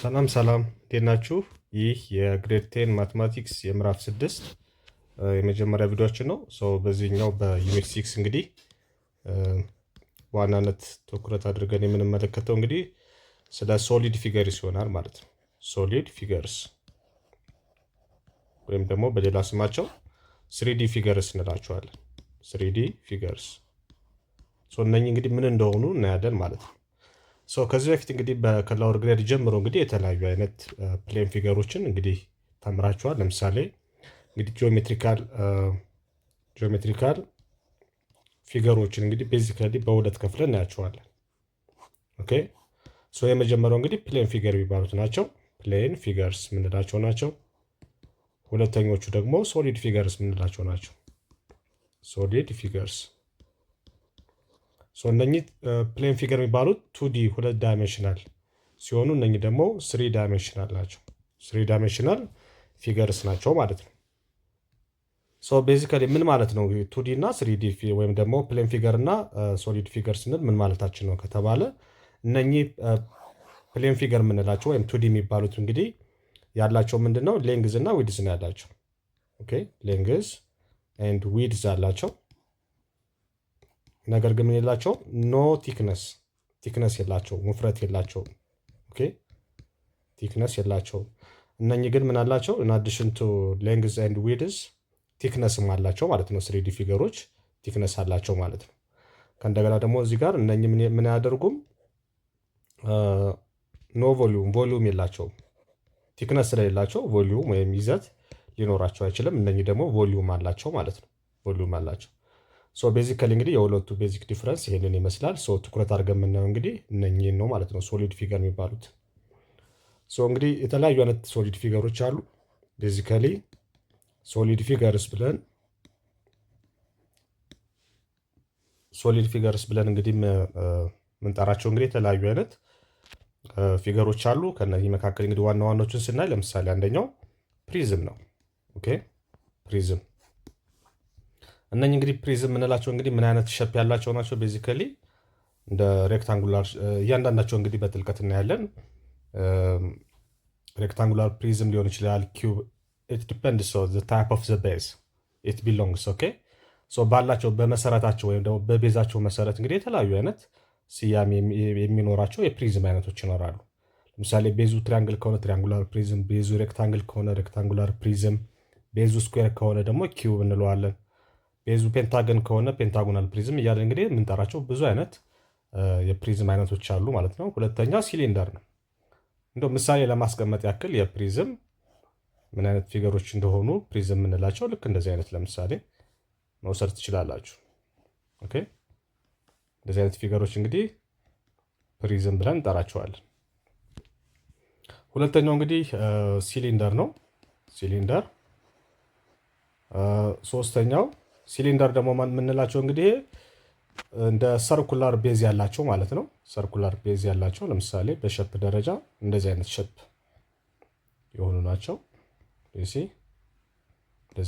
ሰላም ሰላም እንዴት ናችሁ? ይህ የግሬድ 10 ማትማቲክስ የምዕራፍ 6 የመጀመሪያ ቪዲዮችን ነው። በዚህኛው በዩኒት 6 እንግዲህ በዋናነት ትኩረት አድርገን የምንመለከተው እንግዲህ ስለ ሶሊድ ፊገርስ ይሆናል ማለት ነው። ሶሊድ ፊገርስ ወይም ደግሞ በሌላ ስማቸው ስሪዲ ፊገርስ እንላቸዋለን። ስሪዲ ፊገርስ እነኚህ እንግዲህ ምን እንደሆኑ እናያለን ማለት ነው። ከዚህ በፊት እንግዲህ በከላወር ግሬድ ጀምሮ እንግዲህ የተለያዩ አይነት ፕሌን ፊገሮችን እንግዲህ ተምራችኋል። ለምሳሌ እንግዲህ ጂኦሜትሪካል ፊገሮችን እንግዲህ ቤዚካሊ በሁለት ከፍለን እናያቸዋለን። ኦኬ የመጀመሪያው እንግዲህ ፕሌን ፊገር የሚባሉት ናቸው። ፕሌን ፊገርስ የምንላቸው ናቸው። ሁለተኞቹ ደግሞ ሶሊድ ፊገርስ የምንላቸው ናቸው። ሶሊድ ፊገርስ እነኚህ ፕሌን ፊገር የሚባሉት 2D 2 ዳይሜንሽናል ሲሆኑ እነኚህ ደግሞ 3 ዳይሜንሽናል ናቸው። 3 ዳይሜንሽናል ፊገርስ ናቸው ማለት ነው። ቤዚካሊ ምን ማለት ነው 2D እና 3D ወይም ደግሞ ፕሌን ፊገር እና ሶሊድ ፊገር ስንል ምን ማለታችን ነው ከተባለ እነኚህ ፕሌን ፊገር የምንላቸው ወይም 2D የሚባሉት እንግዲህ ያላቸው ምንድነው ሌንግዝ እና ዊድዝ ነው ያላቸው። ኦኬ ሌንግዝ ኤንድ ዊድዝ አላቸው። ነገር ግን ምን የላቸው ኖ ቲክነስ የላቸው፣ ውፍረት የላቸው። ኦኬ ቲክነስ የላቸው። እነኚህ ግን ምን አላቸው in addition to length and width ቲክነስም አላቸው ማለት ነው። 3D ፊገሮች ቲክነስ አላቸው ማለት ነው። ከእንደገና ደግሞ እዚህ ጋር እነኚህ ምን ያደርጉም ኖ ቮሊዩም የላቸውም። ቲክነስ ስለሌላቸው ቮሊዩም ወይም ይዘት ሊኖራቸው አይችልም። እነኚህ ደግሞ ቮሊዩም አላቸው ማለት ነው። ቮሊዩም አላቸው። ቤዚካሊ እንግዲህ የሁለቱ ቤዚክ ዲፍረንስ ይሄንን ይመስላል። ትኩረት አድርገን የምናየው እንግዲህ እነኚህን ነው ማለት ነው፣ ሶሊድ ፊገር የሚባሉት። እንግዲህ የተለያዩ አይነት ሶሊድ ፊገሮች አሉ። ቤዚካሊ ሶሊድ ፊገርስ ብለን እንግዲህ ምንጠራቸው እንግዲህ የተለያዩ አይነት ፊገሮች አሉ። ከነዚህ መካከል እንግዲህ ዋና ዋናዎችን ስናይ ለምሳሌ አንደኛው ፕሪዝም ነው። ኦኬ ፕሪዝም እነኚህ እንግዲህ ፕሪዝም የምንላቸው እንግዲህ ምን አይነት ሸፕ ያላቸው ናቸው? ቤዚካሊ እንደ ሬክታንጉላር እያንዳንዳቸው እንግዲህ በጥልቀት እናያለን። ሬክታንጉላር ፕሪዝም ሊሆን ይችላል፣ ኪዩብ ኢት ዲፔንድስ ኦን ዘ ታይፕ ኦፍ ዘ ቤዝ ኢት ቢሎንግስ። ኦኬ ባላቸው በመሰረታቸው ወይም ደግሞ በቤዛቸው መሰረት እንግዲህ የተለያዩ አይነት ስያሜ የሚኖራቸው የፕሪዝም አይነቶች ይኖራሉ። ለምሳሌ ቤዙ ትሪያንግል ከሆነ ትሪያንጉላር ፕሪዝም፣ ቤዙ ሬክታንግል ከሆነ ሬክታንጉላር ፕሪዝም፣ ቤዙ ስኩዌር ከሆነ ደግሞ ኪዩብ እንለዋለን። ቤዙ ፔንታገን ከሆነ ፔንታጎናል ፕሪዝም እያለ እንግዲህ የምንጠራቸው ብዙ አይነት የፕሪዝም አይነቶች አሉ ማለት ነው። ሁለተኛ ሲሊንደር ነው። እንደው ምሳሌ ለማስቀመጥ ያክል የፕሪዝም ምን አይነት ፊገሮች እንደሆኑ ፕሪዝም የምንላቸው ልክ እንደዚህ አይነት ለምሳሌ መውሰድ ትችላላችሁ። ኦኬ እንደዚህ አይነት ፊገሮች እንግዲህ ፕሪዝም ብለን እንጠራቸዋለን። ሁለተኛው እንግዲህ ሲሊንደር ነው። ሲሊንደር ሶስተኛው ሲሊንደር ደግሞ የምንላቸው እንግዲህ እንደ ሰርኩላር ቤዝ ያላቸው ማለት ነው። ሰርኩላር ቤዝ ያላቸው ለምሳሌ በሸፕ ደረጃ እንደዚህ አይነት ሸፕ የሆኑ ናቸው። እንደዚህ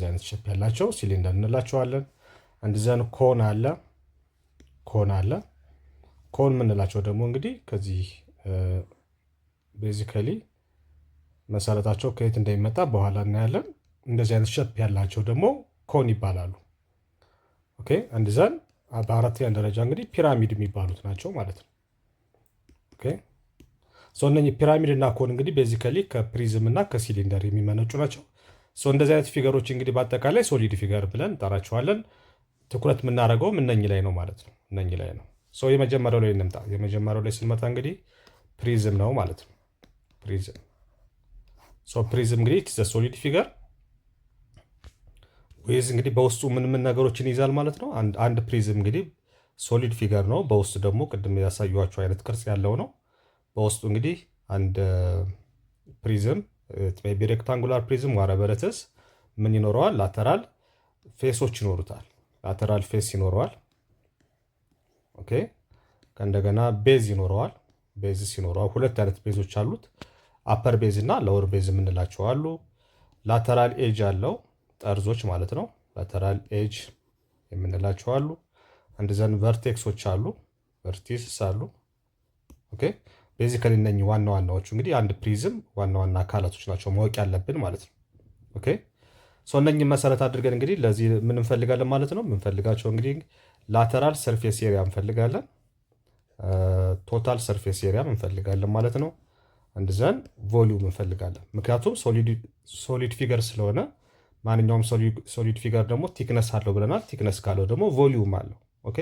አይነት ሸፕ ያላቸው ሲሊንደር እንላቸዋለን። አንድ ዘን ኮን አለ። ኮን የምንላቸው ደግሞ እንግዲህ ከዚህ ቤዚካሊ መሰረታቸው ከየት እንደሚመጣ በኋላ እናያለን። እንደዚህ አይነት ሸፕ ያላቸው ደግሞ ኮን ይባላሉ። ኦኬ አንድ ዘን በአራተኛ ደረጃ እንግዲህ ፒራሚድ የሚባሉት ናቸው ማለት ነው። ኦኬ እነኚህ ፒራሚድ እና ኮን እንግዲህ ቤዚካሊ ከፕሪዝም እና ከሲሊንደር የሚመነጩ ናቸው። እንደዚህ አይነት ፊገሮች እንግዲህ በአጠቃላይ ሶሊድ ፊገር ብለን እንጠራቸዋለን። ትኩረት የምናደርገውም እነኚህ ላይ ነው ማለት ነው። እነኚህ ላይ ነው። የመጀመሪያው ላይ እንምጣ። የመጀመሪያው ላይ ስንመጣ እንግዲህ ፕሪዝም ነው ማለት ነው። ፕሪዝም እንግዲህ ሶሊድ ፊገር ዌዝ እንግዲህ በውስጡ ምን ነገሮችን ይዛል ማለት ነው። አንድ ፕሪዝም እንግዲህ ሶሊድ ፊገር ነው። በውስጡ ደግሞ ቅድም ያሳየኋቸው አይነት ቅርጽ ያለው ነው። በውስጡ እንግዲህ አንድ ፕሪዝም ሬክታንጉላር ፕሪዝም ዋረበረትስ ምን ይኖረዋል? ላተራል ፌሶች ይኖሩታል። ላተራል ፌስ ይኖረዋል። ኦኬ ከእንደገና ቤዝ ይኖረዋል። ቤዝስ ይኖረዋል። ሁለት አይነት ቤዞች አሉት። አፐር ቤዝ እና ሎወር ቤዝ የምንላቸው አሉ። ላተራል ኤጅ አለው፣ ጠርዞች ማለት ነው። ላተራል ኤጅ የምንላቸው አሉ። አንድ ዘን ቨርቴክሶች አሉ፣ ቨርቲስስ አሉ። ኦኬ ቤዚካሊ እነኚህ ዋና ዋናዎቹ እንግዲህ አንድ ፕሪዝም ዋና ዋና አካላቶች ናቸው ማወቅ ያለብን ማለት ነው። ኦኬ ሶ እነኚህ መሰረት አድርገን እንግዲህ ለዚህ ምን እንፈልጋለን ማለት ነው። የምንፈልጋቸው እንግዲህ ላተራል ሰርፌስ ኤሪያ እንፈልጋለን፣ ቶታል ሰርፌስ ኤሪያ እንፈልጋለን ማለት ነው። አንድ ዘን ቮሊዩም እንፈልጋለን። ምክንያቱም ሶሊድ ፊገር ስለሆነ ማንኛውም ሶሊድ ፊገር ደግሞ ቲክነስ አለው ብለናል። ቲክነስ ካለው ደግሞ ቮሊዩም አለው። ኦኬ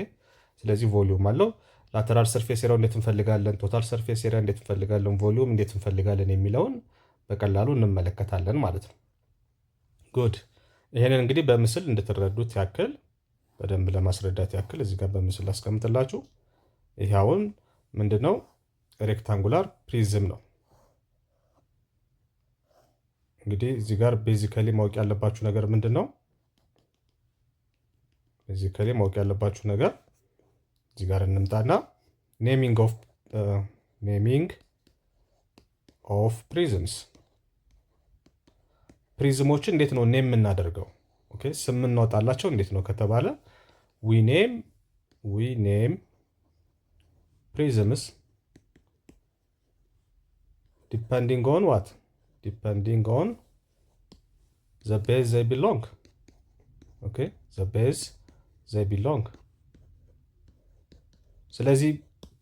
ስለዚህ ቮሊዩም አለው። ላተራል ሰርፌስ ኤሪያው እንዴት እንፈልጋለን፣ ቶታል ሰርፌስ ኤሪያ እንዴት እንፈልጋለን፣ ቮሊዩም እንዴት እንፈልጋለን የሚለውን በቀላሉ እንመለከታለን ማለት ነው። ጉድ ይሄንን እንግዲህ በምስል እንድትረዱት ያክል በደንብ ለማስረዳት ያክል እዚህ ጋር በምስል ላስቀምጥላችሁ። ይሄ አሁን ምንድነው ሬክታንጉላር ፕሪዝም ነው። እንግዲህ እዚህ ጋር ቤዚካሊ ማወቅ ያለባችሁ ነገር ምንድን ነው? ቤዚካሊ ማወቅ ያለባችሁ ነገር እዚህ ጋር እንምጣና ኔሚንግ ኦፍ ፕሪዝምስ፣ ፕሪዝሞችን እንዴት ነው ኔም የምናደርገው? ኦኬ ስም እናወጣላቸው እንዴት ነው ከተባለ ዊ ኔም ፕሪዝምስ ዲፐንዲንግ ኦን ዋት depending on the base they belong. Okay, the base they belong. ስለዚህ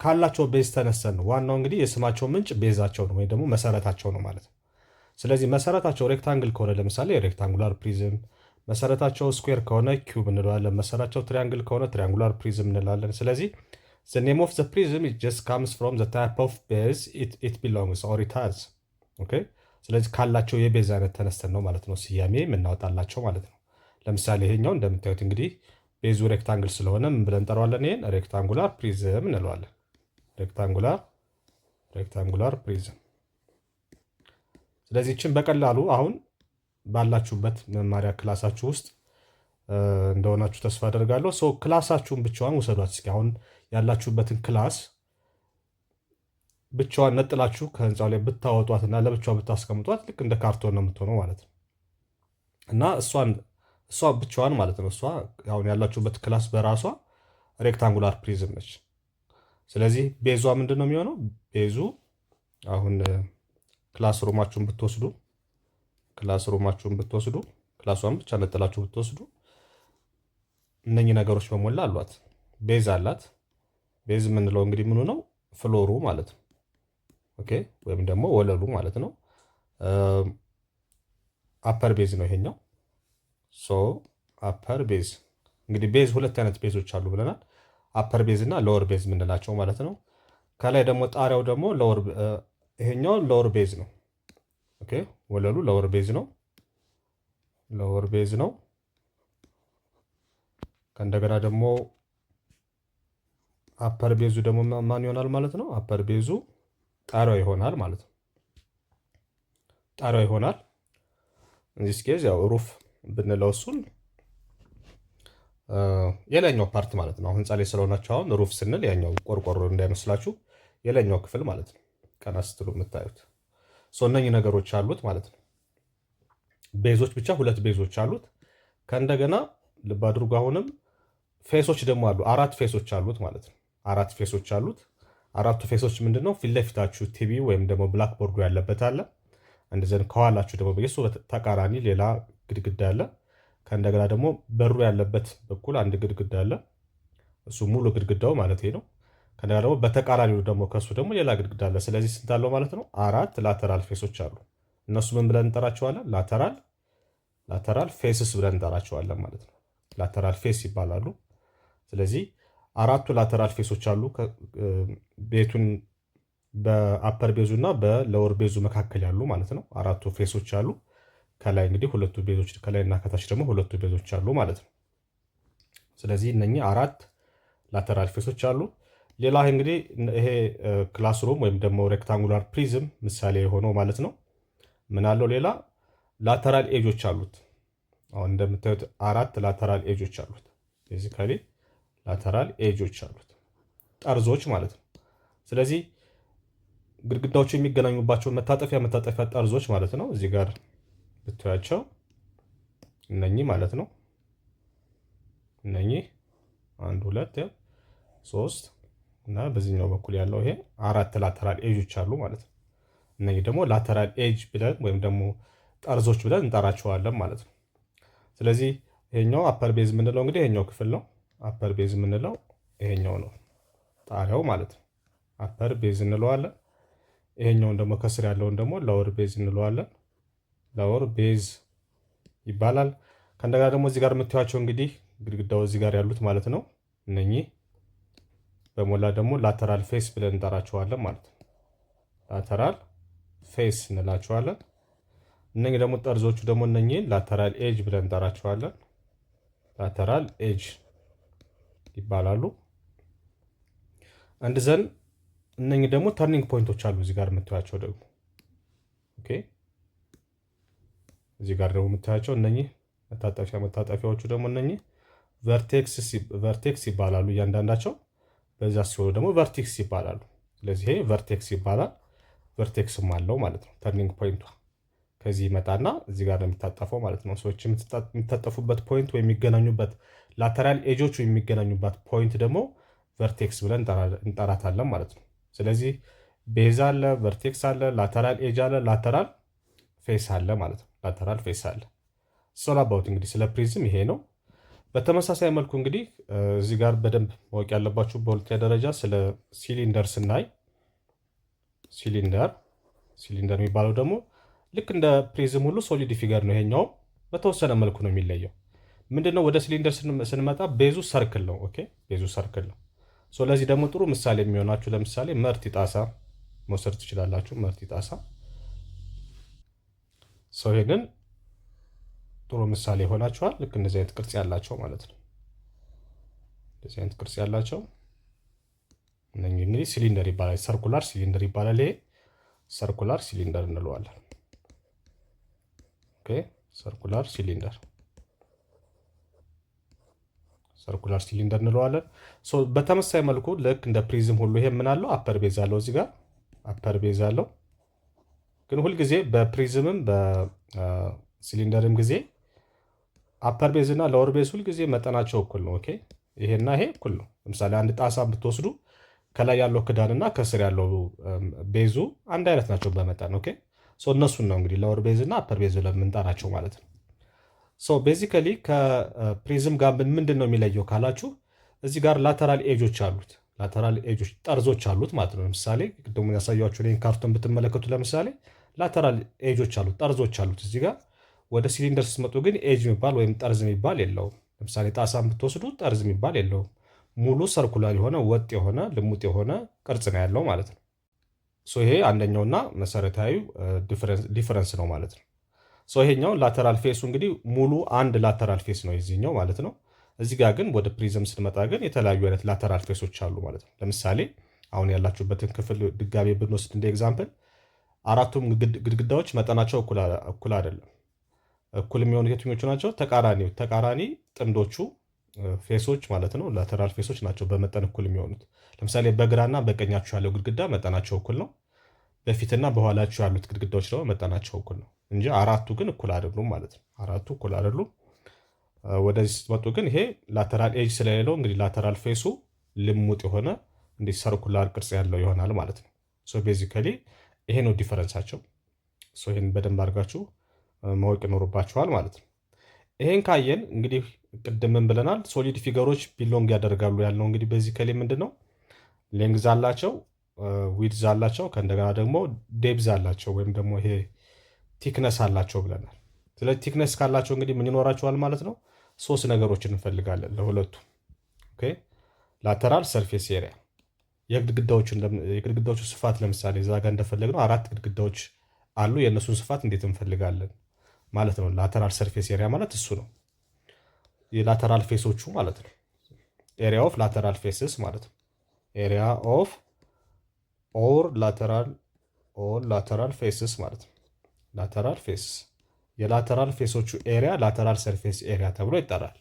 ካላቸው ቤዝ ተነስተን ነው ዋናው እንግዲህ የስማቸው ምንጭ ቤዛቸው ነው ወይ ደግሞ መሰረታቸው ነው ማለት ነው። ስለዚህ መሰረታቸው ሬክታንግል ከሆነ ለምሳሌ ሬክታንጉላር ፕሪዝም፣ መሰረታቸው ስኩዌር ከሆነ ኪዩብ እንለዋለን፣ መሰረታቸው ትሪያንግል ከሆነ ትሪያንጉላር ፕሪዝም እንላለን። ስለዚህ the name of the prism it just comes from the type of base it belongs or it has. Okay, ስለዚህ ካላቸው የቤዝ አይነት ተነስተን ነው ማለት ነው ስያሜ የምናወጣላቸው ማለት ነው። ለምሳሌ ይሄኛው እንደምታዩት እንግዲህ ቤዙ ሬክታንግል ስለሆነ ምን ብለን እንጠራዋለን? ይሄን ሬክታንጉላር ፕሪዝም እንለዋለን። ሬክታንጉላር ፕሪዝም። ስለዚህ እችን በቀላሉ አሁን ባላችሁበት መማሪያ ክላሳችሁ ውስጥ እንደሆናችሁ ተስፋ አደርጋለሁ። ሶ ክላሳችሁን ብቻዋን ውሰዷት እስኪ። አሁን ያላችሁበትን ክላስ ብቻዋን ነጥላችሁ ከህንፃው ላይ ብታወጧትና ለብቻዋ ብታስቀምጧት ልክ እንደ ካርቶን ነው የምትሆነው ማለት ነው። እና እሷ ብቻዋን ማለት ነው። እሷ አሁን ያላችሁበት ክላስ በራሷ ሬክታንጉላር ፕሪዝም ነች። ስለዚህ ቤዟ ምንድን ነው የሚሆነው? ቤዙ አሁን ክላስ ሩማችሁን ብትወስዱ ክላሷን ብቻ ነጥላችሁ ብትወስዱ እነኚህ ነገሮች በሞላ አሏት። ቤዝ አላት። ቤዝ የምንለው እንግዲህ ምኑ ነው? ፍሎሩ ማለት ነው። ኦኬ ወይም ደግሞ ወለሉ ማለት ነው። አፐር ቤዝ ነው ይሄኛው። ሶ አፐር ቤዝ እንግዲህ ቤዝ ሁለት አይነት ቤዞች አሉ ብለናል። አፐር ቤዝ እና ሎወር ቤዝ የምንላቸው ማለት ነው። ከላይ ደግሞ ጣሪያው ደግሞ ይሄኛው ሎወር ቤዝ ነው። ኦኬ ወለሉ ሎወር ቤዝ ነው። ከእንደገና ደግሞ አፐር ቤዙ ደግሞ ማን ይሆናል ማለት ነው? አፐር ቤዙ ጣሪያው ይሆናል ማለት ነው። ጣሪያው ይሆናል። እዚህ ስኬዝ ያው ሩፍ ብንለው እሱን የላይኛው ፓርት ማለት ነው። አሁን ህንፃ ላይ ስለሆናችሁ አሁን ሩፍ ስንል ያኛው ቆርቆሮ እንዳይመስላችሁ የላይኛው ክፍል ማለት ነው። ቀና ስትሉ የምታዩት እነኚህ ነገሮች አሉት ማለት ነው። ቤዞች ብቻ ሁለት ቤዞች አሉት። ከእንደገና ልብ አድርጉ አሁንም ፌሶች ደግሞ አሉ። አራት ፌሶች አሉት ማለት ነው። አራት ፌሶች አሉት። አራቱ ፌሶች ምንድነው? ፊት ለፊታችሁ ቲቪ ወይም ደግሞ ብላክቦርዱ ያለበት አለ። እንደዘን ከኋላችሁ ደግሞ በየሱ ተቃራኒ ሌላ ግድግዳ አለ። ከእንደገና ደግሞ በሩ ያለበት በኩል አንድ ግድግዳ አለ። እሱ ሙሉ ግድግዳው ማለት ነው። ከእንደገና ደግሞ በተቃራኒው ደግሞ ከሱ ደግሞ ሌላ ግድግዳ አለ። ስለዚህ ስንት አለው ማለት ነው? አራት ላተራል ፌሶች አሉ። እነሱ ምን ብለን እንጠራቸዋለን? ላተራል ፌስስ ብለን እንጠራቸዋለን ማለት ነው። ላተራል ፌስ ይባላሉ። ስለዚህ አራቱ ላተራል ፌሶች አሉ። ቤቱን በአፐር ቤዙ እና በሎወር ቤዙ መካከል ያሉ ማለት ነው። አራቱ ፌሶች አሉ። ከላይ እንግዲህ ሁለቱ ቤዞች ከላይና ከታች ደግሞ ሁለቱ ቤዞች አሉ ማለት ነው። ስለዚህ እነኚህ አራት ላተራል ፌሶች አሉ። ሌላ እንግዲህ ይሄ ክላስሩም ወይም ደግሞ ሬክታንጉላር ፕሪዝም ምሳሌ የሆነው ማለት ነው። ምን አለው ሌላ? ላተራል ኤጆች አሉት። አሁን እንደምታዩት አራት ላተራል ኤጆች አሉት። ቤዚካሊ ላተራል ኤጆች አሉት፣ ጠርዞች ማለት ነው። ስለዚህ ግድግዳዎቹ የሚገናኙባቸው መታጠፊያ ጠርዞች ማለት ነው። እዚህ ጋር ብታያቸው እነኚህ ማለት ነው። እነኚህ 1 2 3 እና በዚህኛው በኩል ያለው ይሄ 4 ላተራል ኤጆች አሉ ማለት ነው። እነዚህ ደግሞ ላተራል ኤጅ ብለን ወይም ደግሞ ጠርዞች ብለን እንጠራቸዋለን ማለት ነው። ስለዚህ ይሄኛው አፐር ቤዝ የምንለው እንግዲህ ይሄኛው ክፍል ነው። አፐር ቤዝ የምንለው ይሄኛው ነው፣ ጣሪያው ማለት ነው። አፐር ቤዝ እንለዋለን። ይሄኛውን ደግሞ ከስር ያለውን ደግሞ ላወር ቤዝ እንለዋለን። ላወር ቤዝ ይባላል። ከእንደገና ደግሞ እዚህ ጋር የምታዩቸው እንግዲህ ግድግዳው እዚህ ጋር ያሉት ማለት ነው። እነኚህ በሞላ ደግሞ ላተራል ፌስ ብለን እንጠራቸዋለን ማለት ነው። ላተራል ፌስ እንላቸዋለን። እነኚህ ደግሞ ጠርዞቹ ደግሞ እነኚህ ላተራል ኤጅ ብለን እንጠራቸዋለን። ላተራል ኤጅ ይባላሉ። አንድ ዘን እነኚህ ደግሞ ተርኒንግ ፖይንቶች አሉ እዚህ ጋር የምታዩቸው ደግሞ ኦኬ። እዚህ ጋር ደግሞ የምታዩቸው እነኚህ መታጠፊያዎቹ ደግሞ እነኚህ ቨርቴክስ ይባላሉ እያንዳንዳቸው። በዛ ሲሆኑ ደግሞ ቨርቴክስ ይባላሉ። ስለዚህ ይሄ ቨርቴክስ ይባላል። ቨርቴክስም አለው ማለት ነው። ተርኒንግ ፖይንቷ ከዚህ ይመጣና እዚህ ጋር ነው የሚታጠፈው ማለት ነው። ሰዎች የሚታጠፉበት ፖይንት ወይ የሚገናኙበት ላተራል ኤጆቹ የሚገናኙበት ፖይንት ደግሞ ቨርቴክስ ብለን እንጠራታለን ማለት ነው። ስለዚህ ቤዝ አለ፣ ቨርቴክስ አለ፣ ላተራል ኤጅ አለ፣ ላተራል ፌስ አለ ማለት ነው። ላተራል ፌስ አለ። ሶላባውት እንግዲህ ስለ ፕሪዝም ይሄ ነው። በተመሳሳይ መልኩ እንግዲህ እዚህ ጋር በደንብ ማወቅ ያለባችሁ በሁለተኛ ደረጃ ስለ ሲሊንደር ስናይ ሲሊንደር የሚባለው ደግሞ ልክ እንደ ፕሪዝም ሁሉ ሶሊድ ፊገር ነው። ይሄኛው በተወሰነ መልኩ ነው የሚለየው። ምንድነው? ወደ ሲሊንደር ስንመጣ ቤዙ ሰርክል ነው። ኦኬ፣ ቤዙ ሰርክል ነው። ለዚህ ደግሞ ጥሩ ምሳሌ የሚሆናችሁ ለምሳሌ መርቲ ጣሳ መውሰድ ትችላላችሁ። መርቲ ጣሳ ይሄንን ጥሩ ምሳሌ ይሆናችኋል። ልክ እንደዚህ አይነት ቅርጽ ያላቸው ማለት ነው። እንደዚህ አይነት ቅርጽ ያላቸው እነኚህ እንግዲህ ሲሊንደር ይባላል። ሰርኩላር ሲሊንደር ይባላል። ይሄ ሰርኩላር ሲሊንደር እንለዋለን። ኦኬ፣ ሰርኩላር ሲሊንደር እንለዋለን። በተመሳሳይ መልኩ ልክ እንደ ፕሪዝም ሁሉ ይሄ ምን አለው? አፐር ቤዝ አለው። እዚህ ጋር አፐር ቤዝ አለው። ግን ሁልጊዜ በፕሪዝምም በሲሊንደርም ጊዜ አፐር ቤዝ እና ሎወር ቤዝ ሁልጊዜ መጠናቸው እኩል ነው። ኦኬ፣ ይሄና ይሄ እኩል ነው። ለምሳሌ አንድ ጣሳ ብትወስዱ ከላይ ያለው ክዳንና ከስር ያለው ቤዙ አንድ አይነት ናቸው በመጠን። ኦኬ፣ እነሱን ነው እንግዲህ ሎወር ቤዝ እና አፐር ቤዝ ለምንጠራቸው ማለት ነው። ቤዚካሊ ከፕሪዝም ጋር ምንድን ነው የሚለየው ካላችሁ እዚህ ጋር ላተራል ኤጆች አሉት። ላተራል ኤጆች ጠርዞች አሉት ማለት ነው። ለምሳሌ ቅድም ያሳያችሁ ይሄን ካርቶን ብትመለከቱ ለምሳሌ ላተራል ኤጆች አሉት፣ ጠርዞች አሉት እዚህ ጋር። ወደ ሲሊንደር ስትመጡ ግን ኤጅ የሚባል ወይም ጠርዝ የሚባል የለውም። ለምሳሌ ጣሳን ብትወስዱ ጠርዝ የሚባል የለውም። ሙሉ ሰርኩላር የሆነ ወጥ የሆነ ልሙጥ የሆነ ቅርጽ ነው ያለው ማለት ነው። ይሄ አንደኛውና መሰረታዊ ዲፈረንስ ነው ማለት ነው። ይሄኛው ላተራል ፌሱ እንግዲህ ሙሉ አንድ ላተራል ፌስ ነው የዚህኛው ማለት ነው። እዚህ ጋር ግን ወደ ፕሪዝም ስንመጣ ግን የተለያዩ አይነት ላተራል ፌሶች አሉ ማለት ነው። ለምሳሌ አሁን ያላችሁበትን ክፍል ድጋሜ ብንወስድ እንደ ኤግዛምፕል አራቱም ግድግዳዎች መጠናቸው እኩል አይደለም። እኩል የሚሆኑት የትኞቹ ናቸው? ተቃራኒ ጥንዶቹ ፌሶች ማለት ነው። ላተራል ፌሶች ናቸው በመጠን እኩል የሚሆኑት። ለምሳሌ በግራና በቀኛችሁ ያለው ግድግዳ መጠናቸው እኩል ነው። በፊትና በኋላችሁ ያሉት ግድግዳዎች ደግሞ መጠናቸው እኩል ነው እንጂ አራቱ ግን እኩል አይደሉም ማለት ነው። አራቱ እኩል አይደሉም። ወደዚህ ስትመጡ ግን ይሄ ላተራል ኤጅ ስለሌለው እንግዲህ ላተራል ፌሱ ልሙጥ የሆነ እንዲህ ሰርኩላር ቅርጽ ያለው ይሆናል ማለት ነው። ቤዚካሊ ይሄ ነው ዲፈረንሳቸው። ይሄን በደንብ አድርጋችሁ ማወቅ ይኖርባችኋል ማለት ነው። ይሄን ካየን እንግዲህ ቅድምን ብለናል ሶሊድ ፊገሮች ቢሎንግ ያደርጋሉ ያልነው እንግዲህ ቤዚካሊ ምንድነው? ሌንግዝ አላቸው፣ ዊድዝ አላቸው፣ ከእንደገና ደግሞ ዴብዝ አላቸው ወይም ደግሞ ይሄ ቲክነስ አላቸው ብለናል። ስለዚህ ቲክነስ ካላቸው እንግዲህ ምን ይኖራቸዋል ማለት ነው? ሶስት ነገሮችን እንፈልጋለን ለሁለቱ። ኦኬ፣ ላተራል ሰርፌስ ኤሪያ የግድግዳዎቹ ስፋት ለምሳሌ እዛ ጋር እንደፈለግነው 4 ግድግዳዎች አሉ። የእነሱን ስፋት እንዴት እንፈልጋለን ማለት ነው። ላተራል ሰርፌስ ኤሪያ ማለት እሱ ነው፣ የላተራል ፌሶቹ ማለት ነው። ኤሪያ ኦፍ ላተራል ፌስስ ማለት ነው። ኤሪያ ኦፍ ኦር ላተራል ፌስስ ማለት ነው። ላተራል ፌስ የላተራል ፌሶቹ ኤሪያ ላተራል ሰርፌስ ኤሪያ ተብሎ ይጠራል።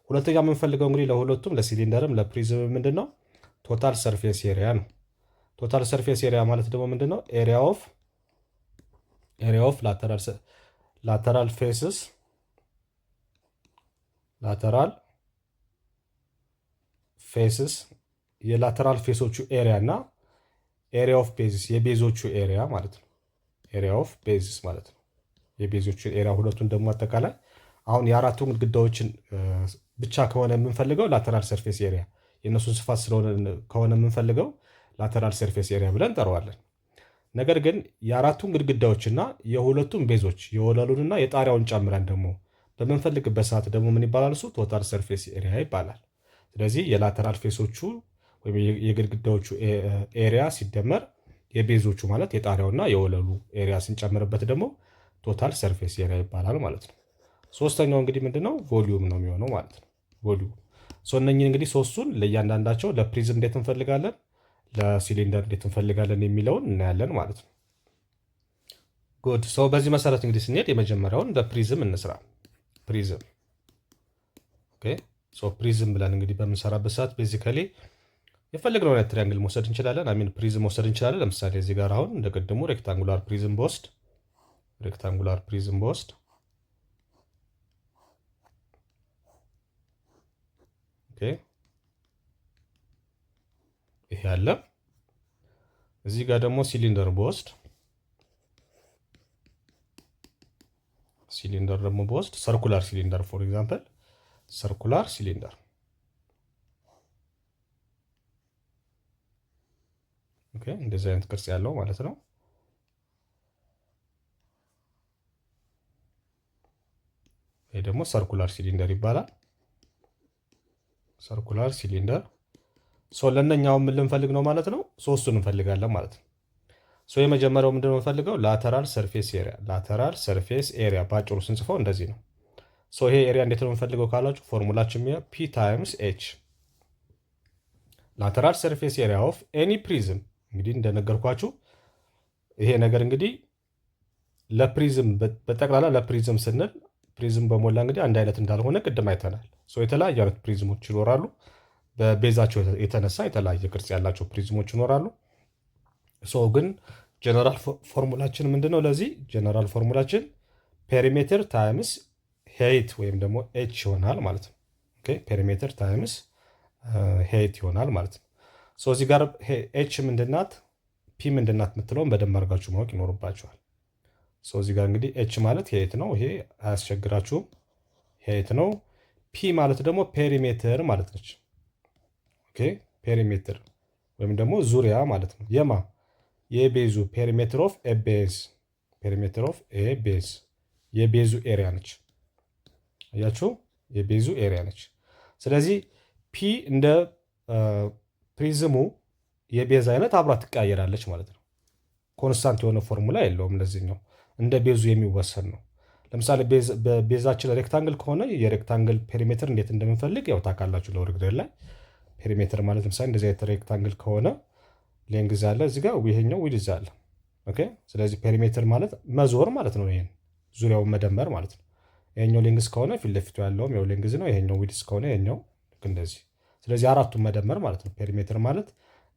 ሁለተኛ የምንፈልገው እንግዲህ ለሁለቱም ለሲሊንደርም ለፕሪዝም ምንድነው? ቶታል ሰርፌስ ኤሪያ ነው። ቶታል ሰርፌስ ኤሪያ ማለት ደግሞ ምንድነው? ኤሪያ ኦፍ ላተራል ፌስስ የላተራል ፌሶቹ ኤሪያ እና ኤሪያ ኦፍ ቤዚስ የቤዞቹ ኤሪያ ማለት ነው። ኤሪያ ኦፍ ቤዚስ ማለት ነው የቤዞቹ ኤሪያ። ሁለቱን ደግሞ አጠቃላይ አሁን የአራቱ ግድግዳዎችን ብቻ ከሆነ የምንፈልገው ላተራል ሰርፌስ ኤሪያ የእነሱን ስፋት ስለሆነ ከሆነ የምንፈልገው ላተራል ሰርፌስ ኤሪያ ብለን እንጠራዋለን። ነገር ግን የአራቱን ግድግዳዎችና የሁለቱም ቤዞች የወለሉንና የጣሪያውን ጨምረን ደግሞ በምንፈልግበት ሰዓት ደግሞ ምን ይባላል? እሱ ቶታል ሰርፌስ ኤሪያ ይባላል። ስለዚህ የላተራል ፌሶቹ ወይም የግድግዳዎቹ ኤሪያ ሲደመር የቤዞቹ ማለት የጣሪያውና የወለሉ ኤሪያ ስንጨምርበት ደግሞ ቶታል ሰርፌስ ኤሪያ ይባላል ማለት ነው። ሶስተኛው እንግዲህ ምንድነው? ቮሊዩም ነው የሚሆነው ማለት ነው። ቮሊዩም እነኚህ እንግዲህ ሶስቱን ለእያንዳንዳቸው ለፕሪዝም እንዴት እንፈልጋለን፣ ለሲሊንደር እንዴት እንፈልጋለን የሚለውን እናያለን ማለት ነው። ጉድ በዚህ መሰረት እንግዲህ ስንሄድ የመጀመሪያውን ለፕሪዝም እንስራ። ፕሪዝም ኦኬ። ፕሪዝም ብለን እንግዲህ በምንሰራበት ሰዓት ቤዚካሊ የፈለግነው አይነት ትሪያንግል መውሰድ እንችላለን። አሚን ፕሪዝም መውሰድ እንችላለን። ለምሳሌ እዚህ ጋር አሁን እንደ ቅድሙ ሬክታንጉላር ፕሪዝም በወስድ ኦኬ ይሄ አለ። እዚህ ጋር ደግሞ ሲሊንደር በወስድ ሰርኩላር ሲሊንደር ፎር ኤግዛምፕል ሰርኩላር ሲሊንደር ኦኬ፣ እንደዚህ አይነት ቅርጽ ያለው ማለት ነው። ይሄ ደግሞ ሰርኩላር ሲሊንደር ይባላል። ሰርኩላር ሲሊንደር ለእነኛው ምን ልንፈልግ ነው ማለት ነው? ሶስቱን እንፈልጋለን ማለት ነው። የመጀመሪያው ምንድን ነው የምንፈልገው? ላተራል ሰርፌስ ኤሪያ በአጭሩ ስንጽፈው እንደዚህ ነው። ይሄ ኤሪያ እንዴት ነው የምንፈልገው ካላችሁ ፎርሙላችን ፒ ታይምስ ኤች ላተራል ሰርፌስ ኤሪያ ኦፍ ኤኒ ፕሪዝም። እንግዲህ እንደነገርኳችሁ ይሄ ነገር እንግዲህ ለፕሪዝም በጠቅላላ ለፕሪዝም ስንል ፕሪዝም በሞላ እንግዲህ አንድ አይነት እንዳልሆነ ቅድም አይተናል። የተለያዩ አይነት ፕሪዝሞች ይኖራሉ። በቤዛቸው የተነሳ የተለያየ ቅርጽ ያላቸው ፕሪዝሞች ይኖራሉ። ግን ጀነራል ፎርሙላችን ምንድነው? ለዚህ ጀነራል ፎርሙላችን ፔሪሜትር ታይምስ ሄይት ወይም ደግሞ ኤች ይሆናል ማለት ነው። ፔሪሜትር ታይምስ ሄይት ይሆናል ማለት ነው። እዚህ ጋር ኤች ምንድናት ፒ ምንድናት የምትለውን በደንብ አድርጋችሁ ማወቅ ይኖርባችኋል። እዚህ ጋር እንግዲህ ኤች ማለት ሄይት ነው። ይሄ አያስቸግራችሁም፣ ሄይት ነው። ፒ ማለት ደግሞ ፔሪሜትር ማለት ነች። ፔሪሜትር ወይም ደግሞ ዙሪያ ማለት ነው። የቤዙ ፔሪሜትር ኦፍ ኤ ቤዝ የቤዙ ኤሪያ ነች። አያችሁ፣ የቤዙ ኤሪያ ነች። ስለዚህ ፒ እንደ ፕሪዝሙ የቤዝ አይነት አብራ ትቀያየራለች ማለት ነው። ኮንስታንት የሆነ ፎርሙላ የለውም። እንደዚህኛው እንደ ቤዙ የሚወሰን ነው። ለምሳሌ ቤዛችን ሬክታንግል ከሆነ የሬክታንግል ፔሪሜትር እንዴት እንደምንፈልግ ያው ታውቃላችሁ። ለውርግደር ላይ ፔሪሜትር ማለት ለምሳሌ እንደዚህ አይነት ሬክታንግል ከሆነ ሌንግዝ አለ እዚህ ጋር ይሄኛው ዊድዝ አለ። ስለዚህ ፔሪሜትር ማለት መዞር ማለት ነው። ይሄን ዙሪያውን መደመር ማለት ነው። ይሄኛው ሌንግዝ ከሆነ ፊት ለፊቱ ያለውም ያው ሌንግዝ ነው። ይሄኛው ዊድዝ ከሆነ ይሄኛው ልክ እንደዚህ። ስለዚህ አራቱን መደመር ማለት ነው። ፔሪሜትር ማለት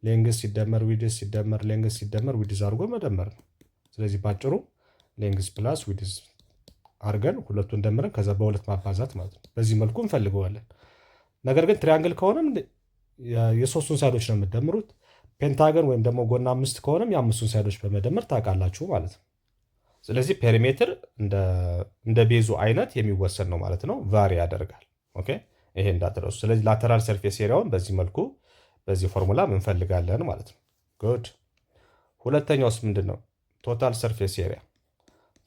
ሌንግዝ ሲደመር ዊድዝ ሲደመር ሌንግዝ ሲደመር ዊድዝ አድርጎ መደመር ነው። ስለዚህ ባጭሩ ሌንግዝ ፕላስ ዊድዝ አድርገን ሁለቱን ደምረን ከዛ በሁለት ማባዛት ማለት ነው። በዚህ መልኩ እንፈልገዋለን። ነገር ግን ትሪያንግል ከሆነም የሶስቱን ሳይዶች ነው የምትደምሩት። ፔንታገን ወይም ደግሞ ጎና 5 ከሆነም የአምስቱን ሳይዶች በመደመር ታውቃላችሁ ማለት ነው። ስለዚህ ፔሪሜትር እንደ ቤዙ አይነት የሚወሰን ነው ማለት ነው። ቫሪ ያደርጋል። ይሄ እንዳትረሱ። ስለዚህ ላተራል ሰርፌስ ኤሪያውን በዚህ መልኩ በዚህ ፎርሙላ እንፈልጋለን ማለት ነው። ጉድ። ሁለተኛውስ ምንድን ነው? ቶታል ሰርፌስ ኤሪያ።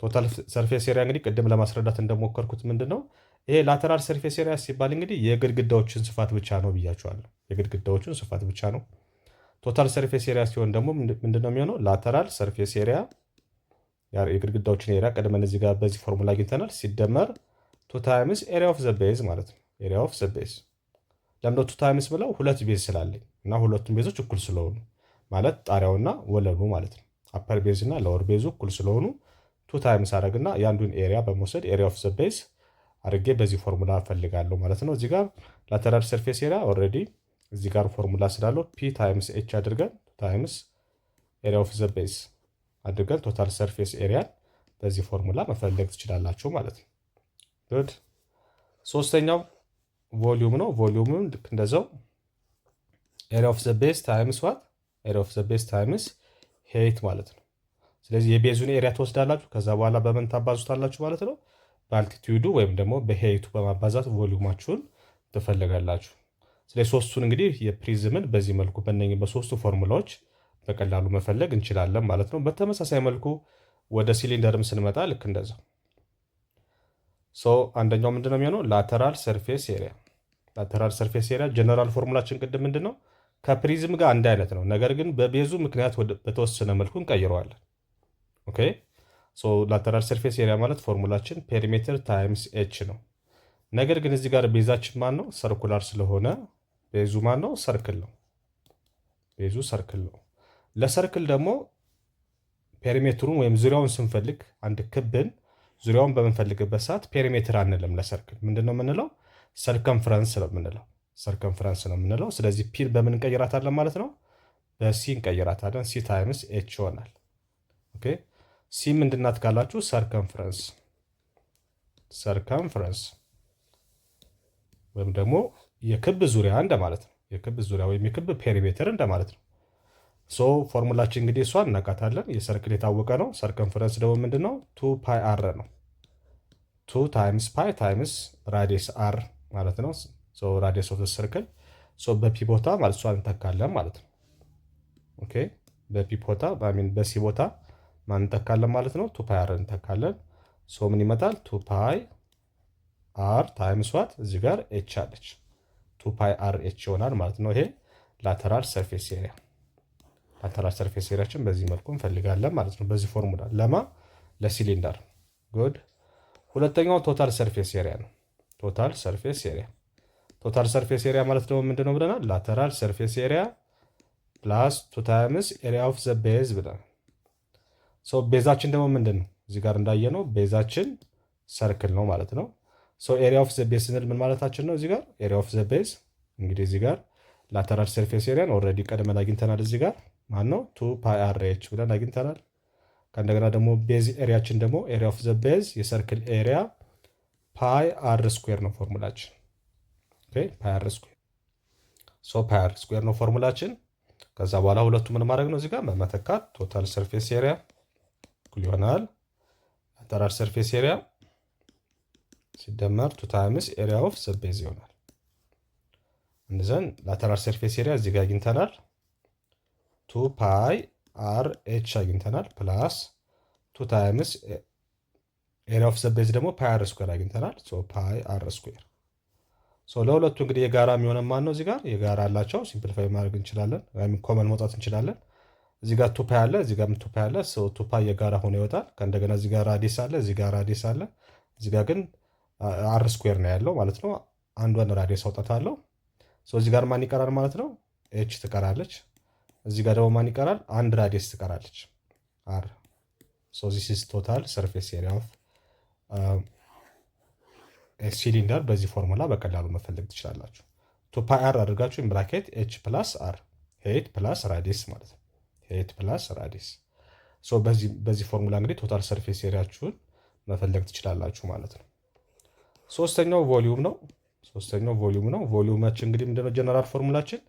ቶታል ሰርፌስ ኤሪያ እንግዲህ ቅድም ለማስረዳት እንደሞከርኩት ምንድን ነው ይሄ ላተራል ሰርፌስ ኤሪያ ሲባል እንግዲህ የግድግዳዎችን ስፋት ብቻ ነው ብያቸዋለሁ። የግድግዳዎችን ስፋት ብቻ ነው። ቶታል ሰርፌስ ኤሪያ ሲሆን ደግሞ ምንድነው የሚሆነው? ላተራል ሰርፌስ ኤሪያ የግድግዳዎችን ኤሪያ ቀድመን እዚህ ጋር በዚህ ፎርሙላ አግኝተናል። ሲደመር ቱ ታይምስ ኤሪያ ኦፍ ዘ ቤዝ ማለት ነው። ኤሪያ ኦፍ ዘ ቤዝ ለምዶ ቱ ታይምስ ብለው ሁለት ቤዝ ስላለኝ እና ሁለቱም ቤዞች እኩል ስለሆኑ ማለት ጣሪያውና ወለሉ ማለት ነው። አፐር ቤዝ እና ሎወር ቤዙ እኩል ስለሆኑ ቱ ታይምስ አረግና የአንዱን ኤሪያ በመውሰድ ኤሪያ ኦፍ ዘ ቤዝ አድርጌ በዚህ ፎርሙላ ፈልጋለሁ ማለት ነው። እዚህ ጋር ላተራል ሰርፌስ ኤሪያ ኦልሬዲ እዚህ ጋር ፎርሙላ ስላለው ፒ ታይምስ ኤች አድርገን ታይምስ ኤሪያ ኦፍ ዘ ቤዝ አድርገን ቶታል ሰርፌስ ኤሪያን በዚህ ፎርሙላ መፈለግ ትችላላችሁ ማለት ነው። ጉድ። ሶስተኛው ቮሊዩም ነው። ቮሊዩምም ልክ እንደዛው ኤሪያ ኦፍ ዘ ቤዝ ታይምስ ዋት ኤሪያ ኦፍ ዘ ቤዝ ታይምስ ሄይት ማለት ነው። ስለዚህ የቤዙን ኤሪያ ትወስዳላችሁ፣ ከዛ በኋላ በምን ታባዙታላችሁ ማለት ነው? በአልቲቲዩዱ ወይም ደግሞ በሄይቱ በማባዛት ቮሊዩማችሁን ትፈልጋላችሁ። ስለዚህ ሶስቱን እንግዲህ የፕሪዝምን በዚህ መልኩ በእነኝህ በሶስቱ ፎርሙላዎች በቀላሉ መፈለግ እንችላለን ማለት ነው። በተመሳሳይ መልኩ ወደ ሲሊንደርም ስንመጣ ልክ እንደዛ አንደኛው ምንድነው የሚሆነው? ላተራል ሰርፌስ ኤሪያ። ላተራል ሰርፌስ ኤሪያ ጀነራል ፎርሙላችን ቅድም ምንድነው? ከፕሪዝም ጋር አንድ አይነት ነው፣ ነገር ግን በቤዙ ምክንያት በተወሰነ መልኩ እንቀይረዋለን። ኦኬ ላተራል ሰርፌስ ኤሪያ ማለት ፎርሙላችን ፔሪሜትር ታይምስ ኤች ነው። ነገር ግን እዚህ ጋር ቤዛችን ማን ነው? ሰርኩላር ስለሆነ ቤዙ ማን ነው? ሰርክል ነው። ቤዙ ሰርክል ነው። ለሰርክል ደግሞ ፔሪሜትሩን ወይም ዙሪያውን ስንፈልግ አንድ ክብን ዙሪያውን በምንፈልግበት ሰዓት ፔሪሜትር አንልም። ለሰርክል ምንድን ነው የምንለው? ሰርከምፍረንስ ነው የምንለው። ሰርከምፍረንስ ነው የምንለው። ስለዚህ ፒን በምን እንቀይራታለን ማለት ነው? በሲ እንቀይራታለን። ሲ ታይምስ ኤች ይሆናል። ኦኬ ሲ ምንድናት ካላችሁ? ሰርከምፍረንስ። ሰርከምፍረንስ ወይም ደግሞ የክብ ዙሪያ እንደማለት ነው። የክብ ዙሪያ ወይም የክብ ፔሪሜትር እንደማለት ነው። ፎርሙላችን እንግዲህ እሷን እናውቃታለን። የሰርክል የታወቀ ነው። ሰርከምፍረንስ ደግሞ ምንድነው? 2 ፓይ አር ነው። 2 ታይምስ ፓይ ታይምስ ራዲየስ አር ማለት ነው። ራዲየስ ኦፍ ሰርክል በፒ ቦታ ማለት እሷን እንተካለን ማለት ነው። ኦኬ በፒ ቦታ በሲ ቦታ ማን እንተካለን ማለት ነው? 2 ፓይ አር እንተካለን። ምን ይመጣል? 2 ፓይ አር ታይምስ ዋት እዚህ ጋር ኤች አለች። 2 ፓይ አር ኤች ይሆናል ማለት ነው። ይሄ ላተራል ሰርፌስ ኤሪያ። ላተራል ሰርፌስ ኤሪያችን በዚህ መልኩ እንፈልጋለን ማለት ነው። በዚህ ፎርሙላ ለማ ለሲሊንደር ጉድ። ሁለተኛው ቶታል ሰርፌስ ኤሪያ ነው። ቶታል ሰርፌስ ኤሪያ። ቶታል ሰርፌስ ኤሪያ ማለት ደግሞ ምንድነው ብለናል? ላተራል ሰርፌስ ኤሪያ ፕላስ 2 ታይምስ ኤሪያ ኦፍ ዘ ቤዝ ብለናል። ቤዛችን ደግሞ ምንድን ነው? እዚህ ጋር እንዳየነው ቤዛችን ሰርክል ነው ማለት ነው። ኤሪያ ኦፍ ዘ ቤዝ ስንል ምን ማለታችን ነው? እዚህ ጋር ኤሪያ ኦፍ ዘ ቤዝ እንግዲህ እዚህ ጋር ላተራል ሰርፌስ ኤሪያን ኦልሬዲ ቀድመን አግኝተናል። እዚህ ጋር ማን ነው? 2 ፓይ አር ኤች ብለን አግኝተናል። ከእንደገና ደግሞ ቤዝ ኤሪያችን ደግሞ ኤሪያ ኦፍ ዘ ቤዝ የሰርክል ኤሪያ ፓይ አር ስኩዌር ነው ፎርሙላችን። ኦኬ ፓይ አር ስኩዌር ፓይ አር ስኩዌር ነው ፎርሙላችን። ከዛ በኋላ ሁለቱ ምን ማድረግ ነው? እዚህ ጋር በመተካት ቶታል ሰርፌስ ኤሪያ እኩል ይሆናል ላተራል ሰርፌስ ኤሪያ ሲደመር 2 ታይምስ ኤሪያ ኦፍ ዘ ቤዝ ይሆናል። እንደዘን ላተራል ሰርፌስ ኤሪያ እዚህ ጋር አግኝተናል 2 ፓይ አር ኤች አግኝተናል ፕላስ 2 ታይምስ ኤሪያ ኦፍ ዘ ቤዝ ደግሞ ፓይ አር ስኩዌር አግኝተናል። ፓይ አር ስኩዌር ለሁለቱ እንግዲህ የጋራ የሚሆነ ማን ነው? እዚህ ጋር የጋራ አላቸው። ሲምፕሊፋይ ማድረግ እንችላለን ወይም ኮመን መውጣት እንችላለን። እዚህ ጋር 2 ፓይ አለ፣ እዚህ ጋር 2 ፓይ አለ። 2 ፓይ የጋራ ሆኖ ይወጣል። ከእንደገና እዚህ ጋር ራዲየስ አለ፣ እዚህ ጋር ራዲየስ አለ። እዚህ ጋር ግን አር ስኩዌር ነው ያለው ማለት ነው። አንዷን ራዲየስ አውጣታለሁ። እዚህ ጋር ማን ይቀራል ማለት ነው? ኤች ትቀራለች። እዚህ ጋር ደግሞ ማን ይቀራል? አንድ ራዲየስ ትቀራለች አር። ዚስ ኢዝ ቶታል ሰርፌስ ኤሪያ ኦፍ ሲሊንደር። በዚህ ፎርሙላ በቀላሉ መፈለግ ትችላላችሁ። 2 ፓይ አር አድርጋችሁ ብራኬት ኤች ፕላስ አር ሄይት ፕላስ ራዲየስ ማለት ነው። ሄይት ፕላስ ራዲየስ። በዚህ ፎርሙላ እንግዲህ ቶታል ሰርፌስ ኤሪያችሁን መፈለግ ትችላላችሁ ማለት ነው። ሶስተኛው ቮሊዩም ነው። ቮሊዩማችን እንግዲህ ምንድነው? ጀነራል ፎርሙላችን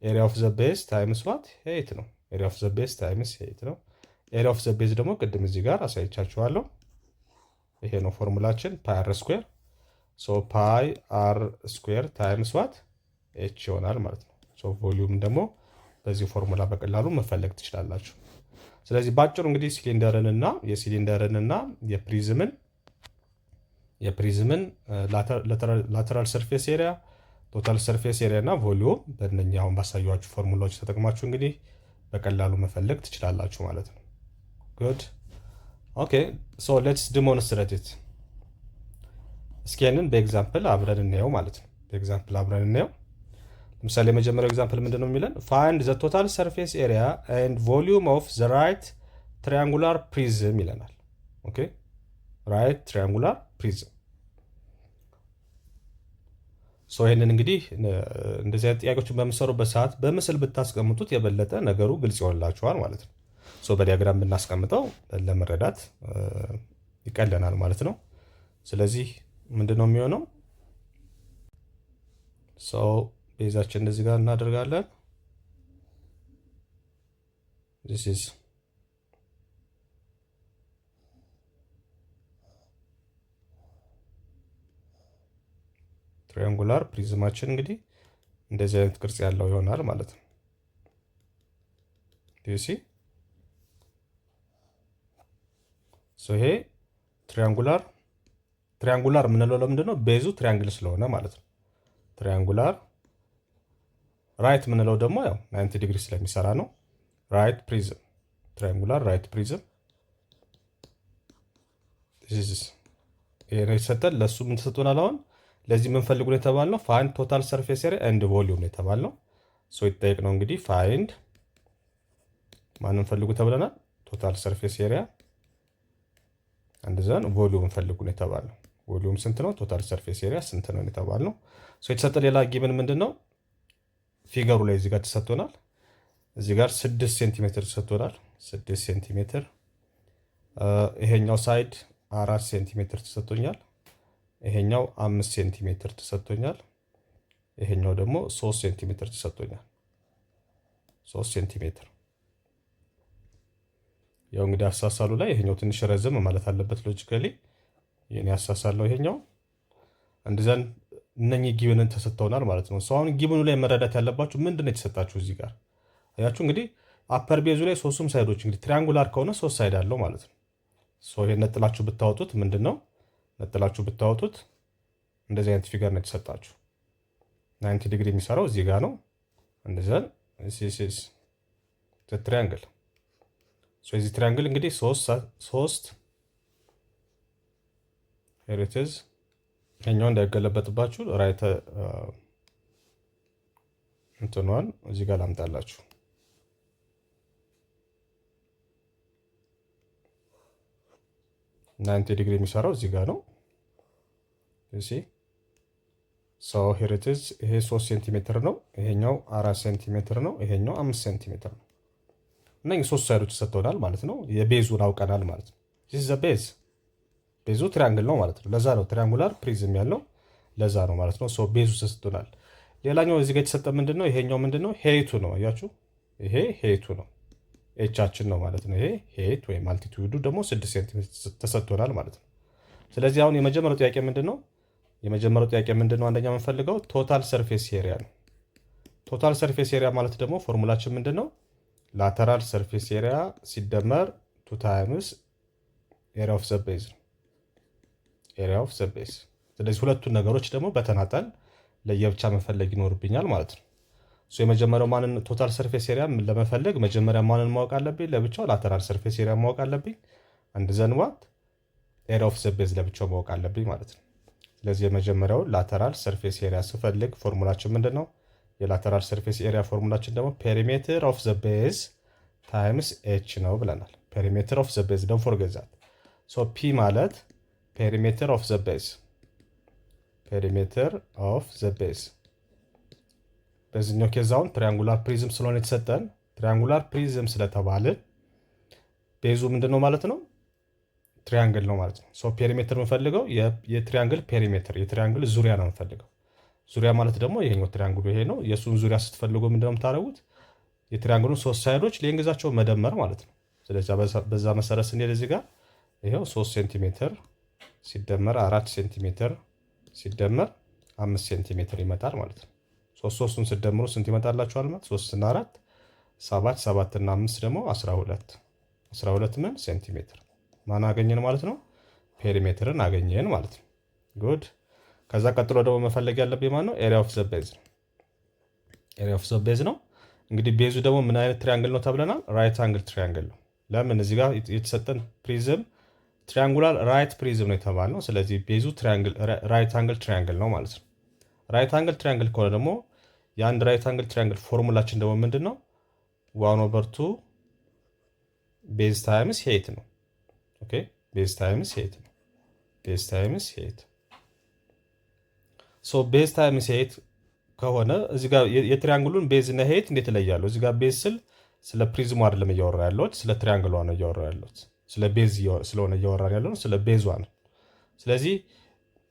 ኤሪያ ኦፍ ዘ ቤዝ ታይምስ ዋት ሄይት ነው። ኤሪያ ኦፍ ዘ ቤዝ ታይምስ ሄይት ነው። ኤሪያ ኦፍ ዘ ቤዝ ደግሞ ቅድም እዚህ ጋር አሳይቻችኋለሁ። ይሄ ነው ፎርሙላችን ፓይ አር ስኩዌር። ፓይ አር ስኩዌር ታይምስ ዋት ኤች ይሆናል ማለት ነው። ቮሊዩም ደግሞ በዚህ ፎርሙላ በቀላሉ መፈለግ ትችላላችሁ። ስለዚህ ባጭሩ እንግዲህ የሲሊንደርንና የፕሪዝምን ላተራል ሰርፌስ ኤሪያ፣ ቶታል ሰርፌስ ኤሪያ እና ቮሊዩም በእነኛ አሁን ባሳየኋችሁ ፎርሙላዎች ተጠቅማችሁ እንግዲህ በቀላሉ መፈለግ ትችላላችሁ ማለት ነው። ጉድ ኦኬ ሌትስ ዲሞንስትሬት ኢት። እስኪ ያንን በኤግዛምፕል አብረን እናየው ማለት ነው። ለምሳሌ የመጀመሪያው ኤግዛምፕል ምንድን ነው የሚለን? ፋይንድ ዘ ቶታል ሰርፌስ ኤሪያ ኤንድ ቮሊዩም ኦፍ ዘ ራይት ትሪያንጉላር ፕሪዝም ይለናል። ኦኬ ራይት ትሪያንጉላር ፕሪዝም። ይህንን እንግዲህ እንደዚህ አይነት ጥያቄዎችን በምሰሩበት ሰዓት በምስል ብታስቀምጡት የበለጠ ነገሩ ግልጽ ይሆንላችኋል ማለት ነው። በዲያግራም ብናስቀምጠው ለመረዳት ይቀለናል ማለት ነው። ስለዚህ ምንድን ነው የሚሆነው? ቤዛችን እንደዚህ ጋር እናደርጋለን። ዚስ ኢዝ ትሪያንጉላር ፕሪዝማችን እንግዲህ እንደዚህ አይነት ቅርጽ ያለው ይሆናል ማለት ነው። ዩሲ ሶ ይሄ ትሪያንጉላር የምንለው ለምንድን ነው? ቤዙ ትሪያንግል ስለሆነ ማለት ነው። ትሪያንጉላር ራይት የምንለው ደግሞ ያው 90 ዲግሪ ስለሚሰራ ነው። ራይት ፕሪዝም ትሪያንጉላር ራይት ፕሪዝም ይሄ ነው የተሰጠን። ለእሱ ምን ተሰጥቶናል? አሁን ለዚህ የምንፈልጉ ነው የተባልነው ፋይንድ ቶታል ሰርፌስ ኤሪያ ኤንድ ቮሊዩም ነው የተባልነው። ሶ ይጠየቅ ነው እንግዲህ ፋይንድ ማንን ፈልጉ ተብለናል? ቶታል ሰርፌስ ኤሪያ አንድ ዘን ቮሊዩም ፈልጉ ነው የተባልነው። ቮሊዩም ስንት ነው? ቶታል ሰርፌስ ኤሪያ ስንት ነው የተባልነው። ሶ የተሰጠ ሌላ ጊብን ምንድን ነው? ፊገሩ ላይ እዚህ ጋር ተሰጥቶናል። እዚህ ጋር 6 ሴንቲሜትር ተሰጥቶናል። 6 ሴንቲሜትር ይሄኛው ሳይድ 4 ሴንቲሜትር ተሰጥቶኛል። ይሄኛው 5 ሴንቲሜትር ተሰጥቶኛል። ይሄኛው ደግሞ 3 ሴንቲሜትር ተሰጥቶኛል። 3 ሴንቲሜትር ያው እንግዲህ አሳሳሉ ላይ ይሄኛው ትንሽ ረዘም ማለት አለበት ሎጂካሊ። የኔ አሳሳለው ይሄኛው እንደዛን እነኚህ ጊብንን ተሰጥተውናል ማለት ነው። አሁን ጊብኑ ላይ መረዳት ያለባችሁ ምንድነው የተሰጣችሁ እዚህ ጋር አያችሁ። እንግዲህ አፐር ቤዙ ላይ ሶስቱም ሳይዶች እንግዲህ ትሪያንጉላር ከሆነ 3 ሳይድ አለው ማለት ነው። ይሄን ነጥላችሁ ብታወጡት ምንድነው ነጥላችሁ ብታወጡት እንደዚህ አይነት ፊገር ነው የተሰጣችሁ። 90 ዲግሪ የሚሰራው እዚህ ጋር ነው። እንደዛን ሲሲስ ትሪያንግል የዚህ ትሪያንግል እንግዲህ 3 ሄሪቴዝ ይሄኛው እንዳይገለበጥባችሁ ራይት እንትኗን እዚህ ጋር ላምጣላችሁ። ናይንቲ ዲግሪ የሚሰራው እዚህ ጋር ነው። እሺ ሶ ሄሪቴዝ ይሄ 3 ሴንቲሜትር ነው። ይሄኛው 4 ሴንቲሜትር ነው። ይሄኛው 5 ሴንቲሜትር ነው። እነኚህ 3 ሳይዶች ተሰጥተውናል ማለት ነው። የቤዙን አውቀናል ማለት ነው። ዚስ ዘ ቤዝ ቤዙ ትሪያንግል ነው ማለት ነው። ለዛ ነው ትሪያንጉላር ፕሪዝም ያለው ለዛ ነው ማለት ነው። ሶ ቤዙ ተሰጥቶናል። ሌላኛው እዚህ ጋር የተሰጠ ምንድነው? ይሄኛው ምንድነው? ሄይቱ ነው። አያችሁ ይሄ ሄይቱ ነው። ኤቻችን ነው ማለት ነው። ይሄ ሄይት ወይም አልቲቲዩዱ ደግሞ 6 ሴንቲሜትር ተሰጥቶናል ማለት ነው። ስለዚህ አሁን የመጀመሪያው ጥያቄ ምንድነው? አንደኛ የምንፈልገው ቶታል ሰርፌስ ኤሪያ ነው። ቶታል ሰርፌስ ኤሪያ ማለት ደግሞ ፎርሙላችን ምንድነው? ላተራል ሰርፌስ ኤሪያ ሲደመር 2 ታይምስ ኤሪያ ኦፍ ዘ ቤዝ ነው። ኤሪያ ኦፍ ዘ ቤዝ። ስለዚህ ሁለቱን ነገሮች ደግሞ በተናጠል ለየብቻ መፈለግ ይኖርብኛል ማለት ነው። የመጀመሪያው ማንን ቶታል ሰርፌስ ኤሪያ ለመፈለግ መጀመሪያ ማንን ማወቅ አለብኝ? ለብቻው ላተራል ሰርፌስ ኤሪያ ማወቅ አለብኝ። አንድ ዘንዋት ኤሪያ ኦፍ ዘ ቤዝ ለብቻው ማወቅ አለብኝ ማለት ነው። ስለዚህ የመጀመሪያው ላተራል ሰርፌስ ኤሪያ ስፈልግ ፎርሙላችን ምንድነው? የላተራል ሰርፌስ ኤሪያ ፎርሙላችን ደግሞ ፔሪሜትር ኦፍ ዘ ቤዝ ታይምስ ኤች ነው ብለናል። ፔሪሜትር ኦፍ ዘ ቤዝ don't forget that። ፒ ማለት ፔሪሜትር ኦፍ ዘ ቤዝ ፔሪሜትር ኦፍ ዘ ቤዝ። በዚህኛው ኬዛውን ትሪያንጉላር ፕሪዝም ስለሆነ የተሰጠን ትሪያንጉላር ፕሪዝም ስለተባለ ቤዙ ምንድነው ማለት ነው? ትሪያንግል ነው ማለት ነው። ፔሪሜትር የምፈልገው የትሪያንግል ፔሪሜትር የትሪያንግል ዙሪያ ነው የምፈልገው። ዙሪያ ማለት ደግሞ ይሄኛው ትሪያንግሉ ይሄ ነው። የሱን ዙሪያ ስትፈልጉ ምንድነው የምታደርጉት? የትሪያንግሉን 3 ሳይዶች ሌንግዛቸው መደመር ማለት ነው። ስለዚህ በዛ መሰረት ስንሄድ እዚህ ጋር ይሄው 3 ሴንቲሜትር ሲደመር 4 ሴንቲሜትር ሲደመር 5 ሴንቲሜትር ይመጣል ማለት ነው። 3ን ሲደምሩ ስንት ይመጣላችኋል ማለት 3 እና 4 7 7 እና 5 ደግሞ 12 ምን ሴንቲሜትር ማን አገኘን ማለት ነው? ፔሪሜትርን አገኘን ማለት ነው። ጉድ። ከዛ ቀጥሎ ደግሞ መፈለግ ያለብኝ ማለት ነው ኤሪያ ኦፍ ዘ ቤዝ ነው። ኤሪያ ኦፍ ዘ ቤዝ ነው እንግዲህ ቤዙ ደግሞ ምን አይነት ትሪያንግል ነው ተብለናል? ራይት አንግል ትሪያንግል ነው። ለምን እዚህ ጋር የተሰጠን ፕሪዝም ትሪያንጉላር ራይት ፕሪዝም ነው የተባልነው። ስለዚህ ቤዙ ትሪያንግል ራይት አንግል ትሪያንግል ነው ማለት ነው። ራይት አንግል ትሪያንግል ከሆነ ደግሞ የአንድ ራይት አንግል ትሪያንግል ፎርሙላችን ደግሞ ምንድን ነው? 1/2 ቤዝ ታይምስ ሄይት ነው። ኦኬ ቤዝ ታይምስ ሄይት ነው። ቤዝ ታይምስ ሄይት ቤዝ ታይምስ ሄይት ከሆነ እዚህ ጋር የትሪያንግሉን ቤዝ እና ሄይት እንዴት ይለያሉ? እዚህ ጋር ቤዝ ስል ስለ ፕሪዝሙ አይደለም እያወራ ያለሁት፣ ስለ ትሪያንግሏ ነው እያወራ ያለሁት። ስለ ቤዝ ስለሆነ እያወራ ያለው ስለ ቤዟ ነው። ስለዚህ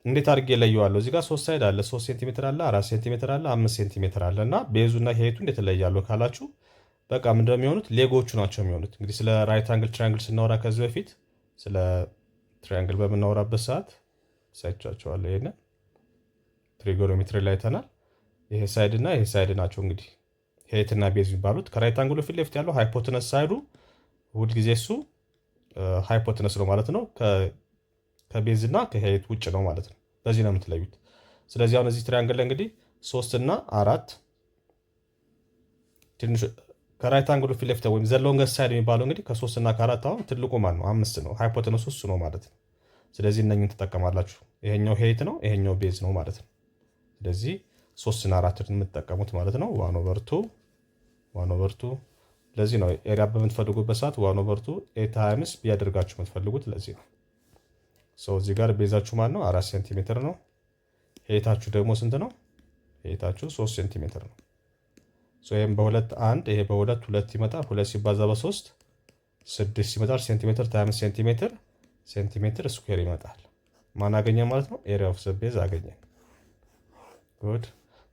እንዴት አድርጌ እለየዋለሁ? እዚህ ጋር 3 ሳይድ አለ፣ 3 ሴንቲሜትር አለ፣ 4 ሴንቲሜትር አለ፣ 5 ሴንቲሜትር አለ እና ቤዙ እና ሄይቱ እንዴት ይለያሉ ካላችሁ በቃ ምንድነው የሚሆኑት? ሌጎቹ ናቸው የሚሆኑት። እንግዲህ ስለ ራይት አንግል ትራያንግል ስናወራ ከዚህ በፊት ስለ ትራያንግል በምናወራበት ሰዓት ሳይቻቸዋለሁ። ይሄን ትሪጎኖሜትሪ ላይ አይተናል። ይሄ ሳይድ እና ይሄ ሳይድ ናቸው እንግዲህ ሄይት እና ቤዝ የሚባሉት። ከራይት አንግሉ ፊት ለፊት ያለው ሃይፖተነስ ሳይዱ ሁልጊዜ እሱ ሃይፖተነስ ነው ማለት ነው። ከቤዝ እና ከሄይት ውጭ ነው ማለት ነው። በዚህ ነው የምትለዩት። ስለዚህ አሁን እዚህ ትሪያንግል ላይ እንግዲህ 3 እና 4 ትንሽ ከራይት አንግሉ ፊት ለፊት ወይም ዘ ሎንገስት ሳይድ የሚባለው እንግዲህ ከ3 እና ከ4 አሁን ትልቁ ማን ነው? 5 ነው። ሃይፖተነሱ እሱ ነው ማለት ነው። ስለዚህ እነኝን ትጠቀማላችሁ። ይሄኛው ሄይት ነው፣ ይሄኛው ቤዝ ነው ማለት ነው። ስለዚህ 3 እና 4 የምትጠቀሙት ማለት ነው። 1/2 ለዚህ ነው ኤሪያ በምትፈልጉበት ሰዓት 1/2 ኤ ታይምስ ቢ ያደርጋችሁ የምትፈልጉት ለዚህ ነው። እዚህ ጋር ቤዛችሁ ማን ነው? 4 ሴንቲሜትር ነው። ሄይታችሁ ደግሞ ስንት ነው? ሄይታችሁ 3 ሴንቲሜትር ነው። ይህም በ2 1 ይሄ በ2 2 ይመጣል። 2 ሲባዛ በ3 6 ይመጣል። ሴንቲሜትር ታይምስ ሴንቲሜትር ስኩዌር ይመጣል። ማን አገኘ ማለት ነው? ኤሪያ ኦፍ ዘ ቤዝ አገኘ። ጉድ።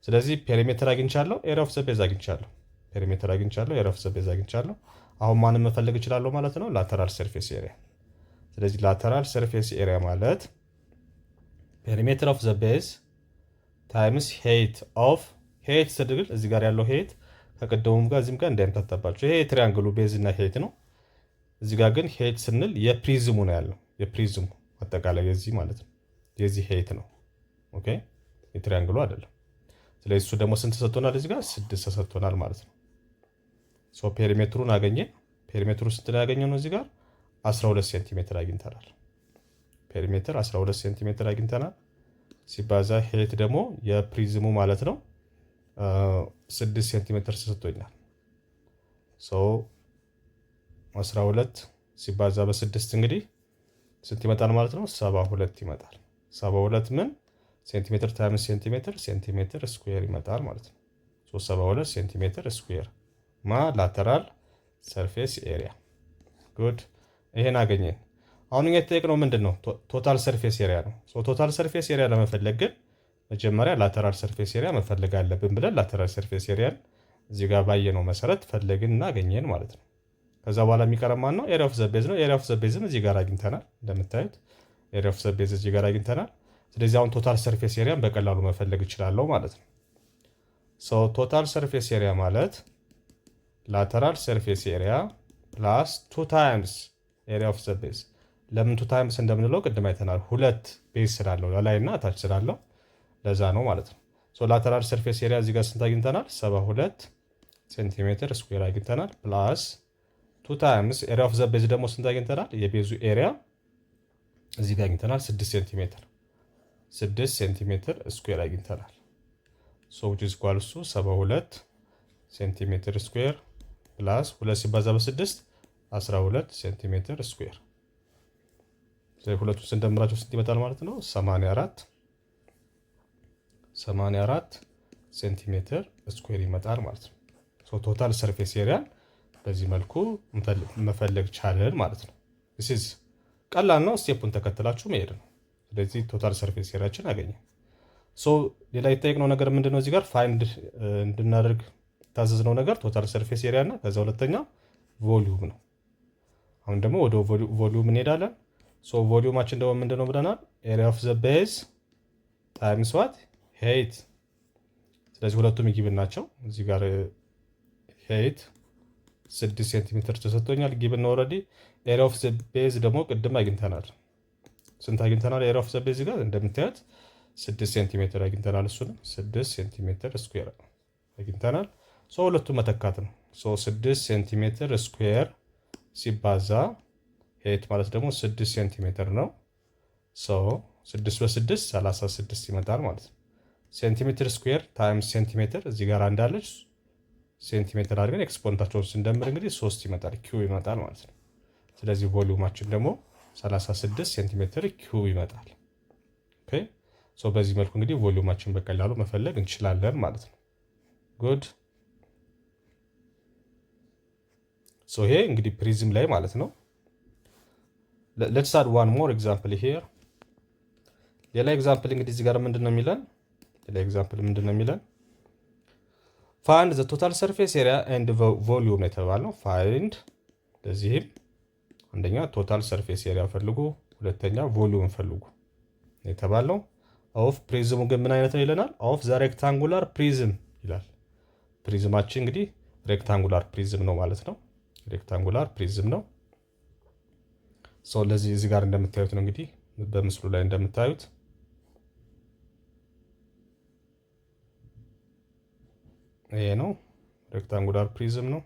ስለዚህ ፔሪሜትር አግኝቻለሁ፣ ኤሪያ ኦፍ ዘ ቤዝ አግኝቻለሁ። ፔሪሜትር አግኝቻለሁ፣ ኤሪያ ኦፍ ዘ ቤዝ አግኝቻለሁ። አሁን ማንን መፈለግ እችላለሁ ማለት ነው? ላተራል ሰርፌስ ኤሪያ። ስለዚህ ላተራል ሰርፌስ ኤሪያ ማለት ፔሪሜትር ኦፍ ዘ ቤዝ ታይምስ ሄይት ኦፍ ሄይት ስድግል እዚህ ጋር ያለው ሄይት ከቀደሙም ጋር እዚህም ጋር እንዳይምታታባቸው ይሄ የትሪያንግሉ ቤዝ እና ሄይት ነው። እዚህ ጋር ግን ሄይት ስንል የፕሪዝሙ ነው ያለው። የፕሪዝሙ አጠቃላይ የዚህ ማለት ነው የዚህ ሄይት ነው። ኦኬ የትሪያንግሉ አይደለም። ስለዚህ እሱ ደግሞ ስንት ተሰጥቶናል? እዚህ ጋር 6 ተሰጥቶናል ማለት ነው። ፔሪሜትሩን አገኘን። ፔሪሜትሩ ስንት ነው ያገኘነው? እዚህ ጋር 12 ሴንቲሜትር አግኝተናል። ፔሪሜትር 12 ሴንቲሜትር አግኝተናል። ሲባዛ ሄይት ደግሞ የፕሪዝሙ ማለት ነው 6 ሴንቲሜትር ተሰጥቶኛል። 12 ሲባዛ በ6 እንግዲህ ስንት ይመጣል ማለት ነው? 72 ይመጣል። 72 ምን ሴንቲሜትር ታይምስ ሴንቲሜትር ስኩዌር ይመጣል ማለት ነው። 72 ሴንቲሜትር ስኩዌር ላተራል ሰርፌስ ኤሪያ። ጉድ። ይሄን አገኘን። አሁን እኛ የተጠየቅነው ምንድን ነው? ቶታል ሰርፌስ ኤሪያ ነው። ቶታል ሰርፌስ ኤሪያ ለመፈለግ ግን መጀመሪያ ላተራል ሰርፌስ ኤሪያ መፈለግ አለብን ብለን ላተራል ሰርፌስ ኤሪያን እዚህ ጋር ባየነው መሰረት ፈለግን እና አገኘን ማለት ነው። ከዛ በኋላ የሚቀረን ማን ነው? ኤሪያ ኦፍ ዘ ቤዝ ነው። ኤሪያ ኦፍ ዘ ቤዝም እዚህ ጋር አግኝተናል። እንደምታዩት ኤሪያ ኦፍ ዘ ቤዝ እዚህ ጋር አግኝተናል። ስለዚህ አሁን ቶታል ሰርፌስ ኤሪያን በቀላሉ መፈለግ እችላለሁ ማለት ነው። ቶታል ሰርፌስ ኤሪያ ማለት ላተራል ሰርፌስ ኤሪያ ፕላስ 2 ታይምስ ኤሪያ ኦፍ ዘ ቤዝ። ለምን 2 ታይምስ እንደምንለው ቅድም አይተናል። 2 ቤዝ ስላለው ላይ እና ታች ስላለው ለዛ ነው ማለት ነው። ላተራል ሰርፌስ ኤሪያ እዚህ ጋር ስንት አግኝተናል? 72 ሴንቲሜትር ስኩዌር አግኝተናል። ፕላስ 2 ታይምስ ኤሪያ ኦፍ ዘ ቤዝ ደግሞ ስንት አግኝተናል? የቤዙ ኤሪያ እዚህ ጋር አግኝተናል 6 ሴንቲሜትር ስኩዌር አግኝተናል። which is equals to 72 ሴንቲሜትር ስኩዌር ፕላስ 2 ሲባዛ በ6 12 ሴንቲሜትር ስኩዌር። ስለዚህ ሁለቱን ስንደምራቸው ስንት ይመጣል ማለት ነው? 84 ሴንቲሜትር ስኩዌር ይመጣል ማለት ነው። ቶታል ሰርፌስ ኤሪያን በዚህ መልኩ መፈለግ ቻለን ማለት ነው። this ቀላል ነው። ስቴፑን ተከትላችሁ መሄድ ነው። ስለዚህ ቶታል ሰርፌስ ኤሪያችን አገኘ። ሌላ የጠየቅነው ነገር ምንድነው? እዚህ ጋር ፋይንድ እንድናደርግ ታዘዝነው ነገር ቶታል ሰርፌስ ኤሪያ እና ከዛ ሁለተኛ ቮሊዩም ነው። አሁን ደግሞ ወደ ቮሊዩም እንሄዳለን። ቮሊዩማችን ደግሞ ምንድነው ብለናል? ኤሪያ ኦፍ ዘ ቤዝ ታይምስ ዋት ሄይት። ስለዚህ ሁለቱም ጊብን ናቸው። እዚህ ጋር ሄይት 6 ሴንቲሜትር ተሰጥቶኛል። ጊብን ኦልሬዲ። ኤሪያ ኦፍ ዘ ቤዝ ደግሞ ቅድም አግኝተናል። ስንት አግኝተናል? ኤሪያ ኦፍ ዘ ቤዝ ጋር እንደምታዩት 6 ሴንቲሜትር አግኝተናል። እሱንም 6 ሴንቲሜትር ስኩዌር አግኝተናል። ሁለቱም መተካት ነው። 6 ሴንቲሜትር ስኩዌር ሲባዛ ሄይት ማለት ደግሞ 6 ሴንቲሜትር ነው። 6 በ6 36 ይመጣል ማለት ነው። ሴንቲሜትር ስኩዌር ታይምስ ሴንቲሜትር እዚህ ጋር እንዳለች ሴንቲሜትር አድርገን ኤክስፖነንታቸውን ስንደምር እንግዲህ 3 ይመጣል፣ ኪው ይመጣል ማለት ነው። ስለዚህ ቮሊዩማችን ደግሞ 36 ሴንቲሜትር ኪው ይመጣል። ኦኬ በዚህ መልኩ እንግዲህ ቮሊዩማችን በቀላሉ መፈለግ እንችላለን ማለት ነው። ጉድ። ይሄ እንግዲህ ፕሪዝም ላይ ማለት ነው። ሌትስ አድ ዋን ሞር ኤግዛምፕል ሂር። ሌላ ኤግዛምፕል እንግዲህ እዚህ ጋር ምንድነው የሚለን? ፋይንድ ዘ ቶታል ሰርፌስ ኤሪያ ኤንድ ቮሊዩም ነው የተባለው። ፋይንድ ለዚህም አንደኛ ቶታል ሰርፌስ ኤሪያ ፈልጉ፣ ሁለተኛ ቮሊዩም ፈልጉ የተባለው። ኦፍ ፕሪዝሙ ግን ምን አይነት ነው ይለናል። ኦፍ ዘ ሬክታንጉላር ፕሪዝም ይላል። ፕሪዝማችን እንግዲህ ሬክታንጉላር ፕሪዝም ነው ማለት ነው። ሬክታንጉላር ፕሪዝም ነው። ለዚህ እዚህ ጋር እንደምታዩት ነው እንግዲህ በምስሉ ላይ እንደምታዩት ይሄ ነው ሬክታንጉላር ፕሪዝም ነው።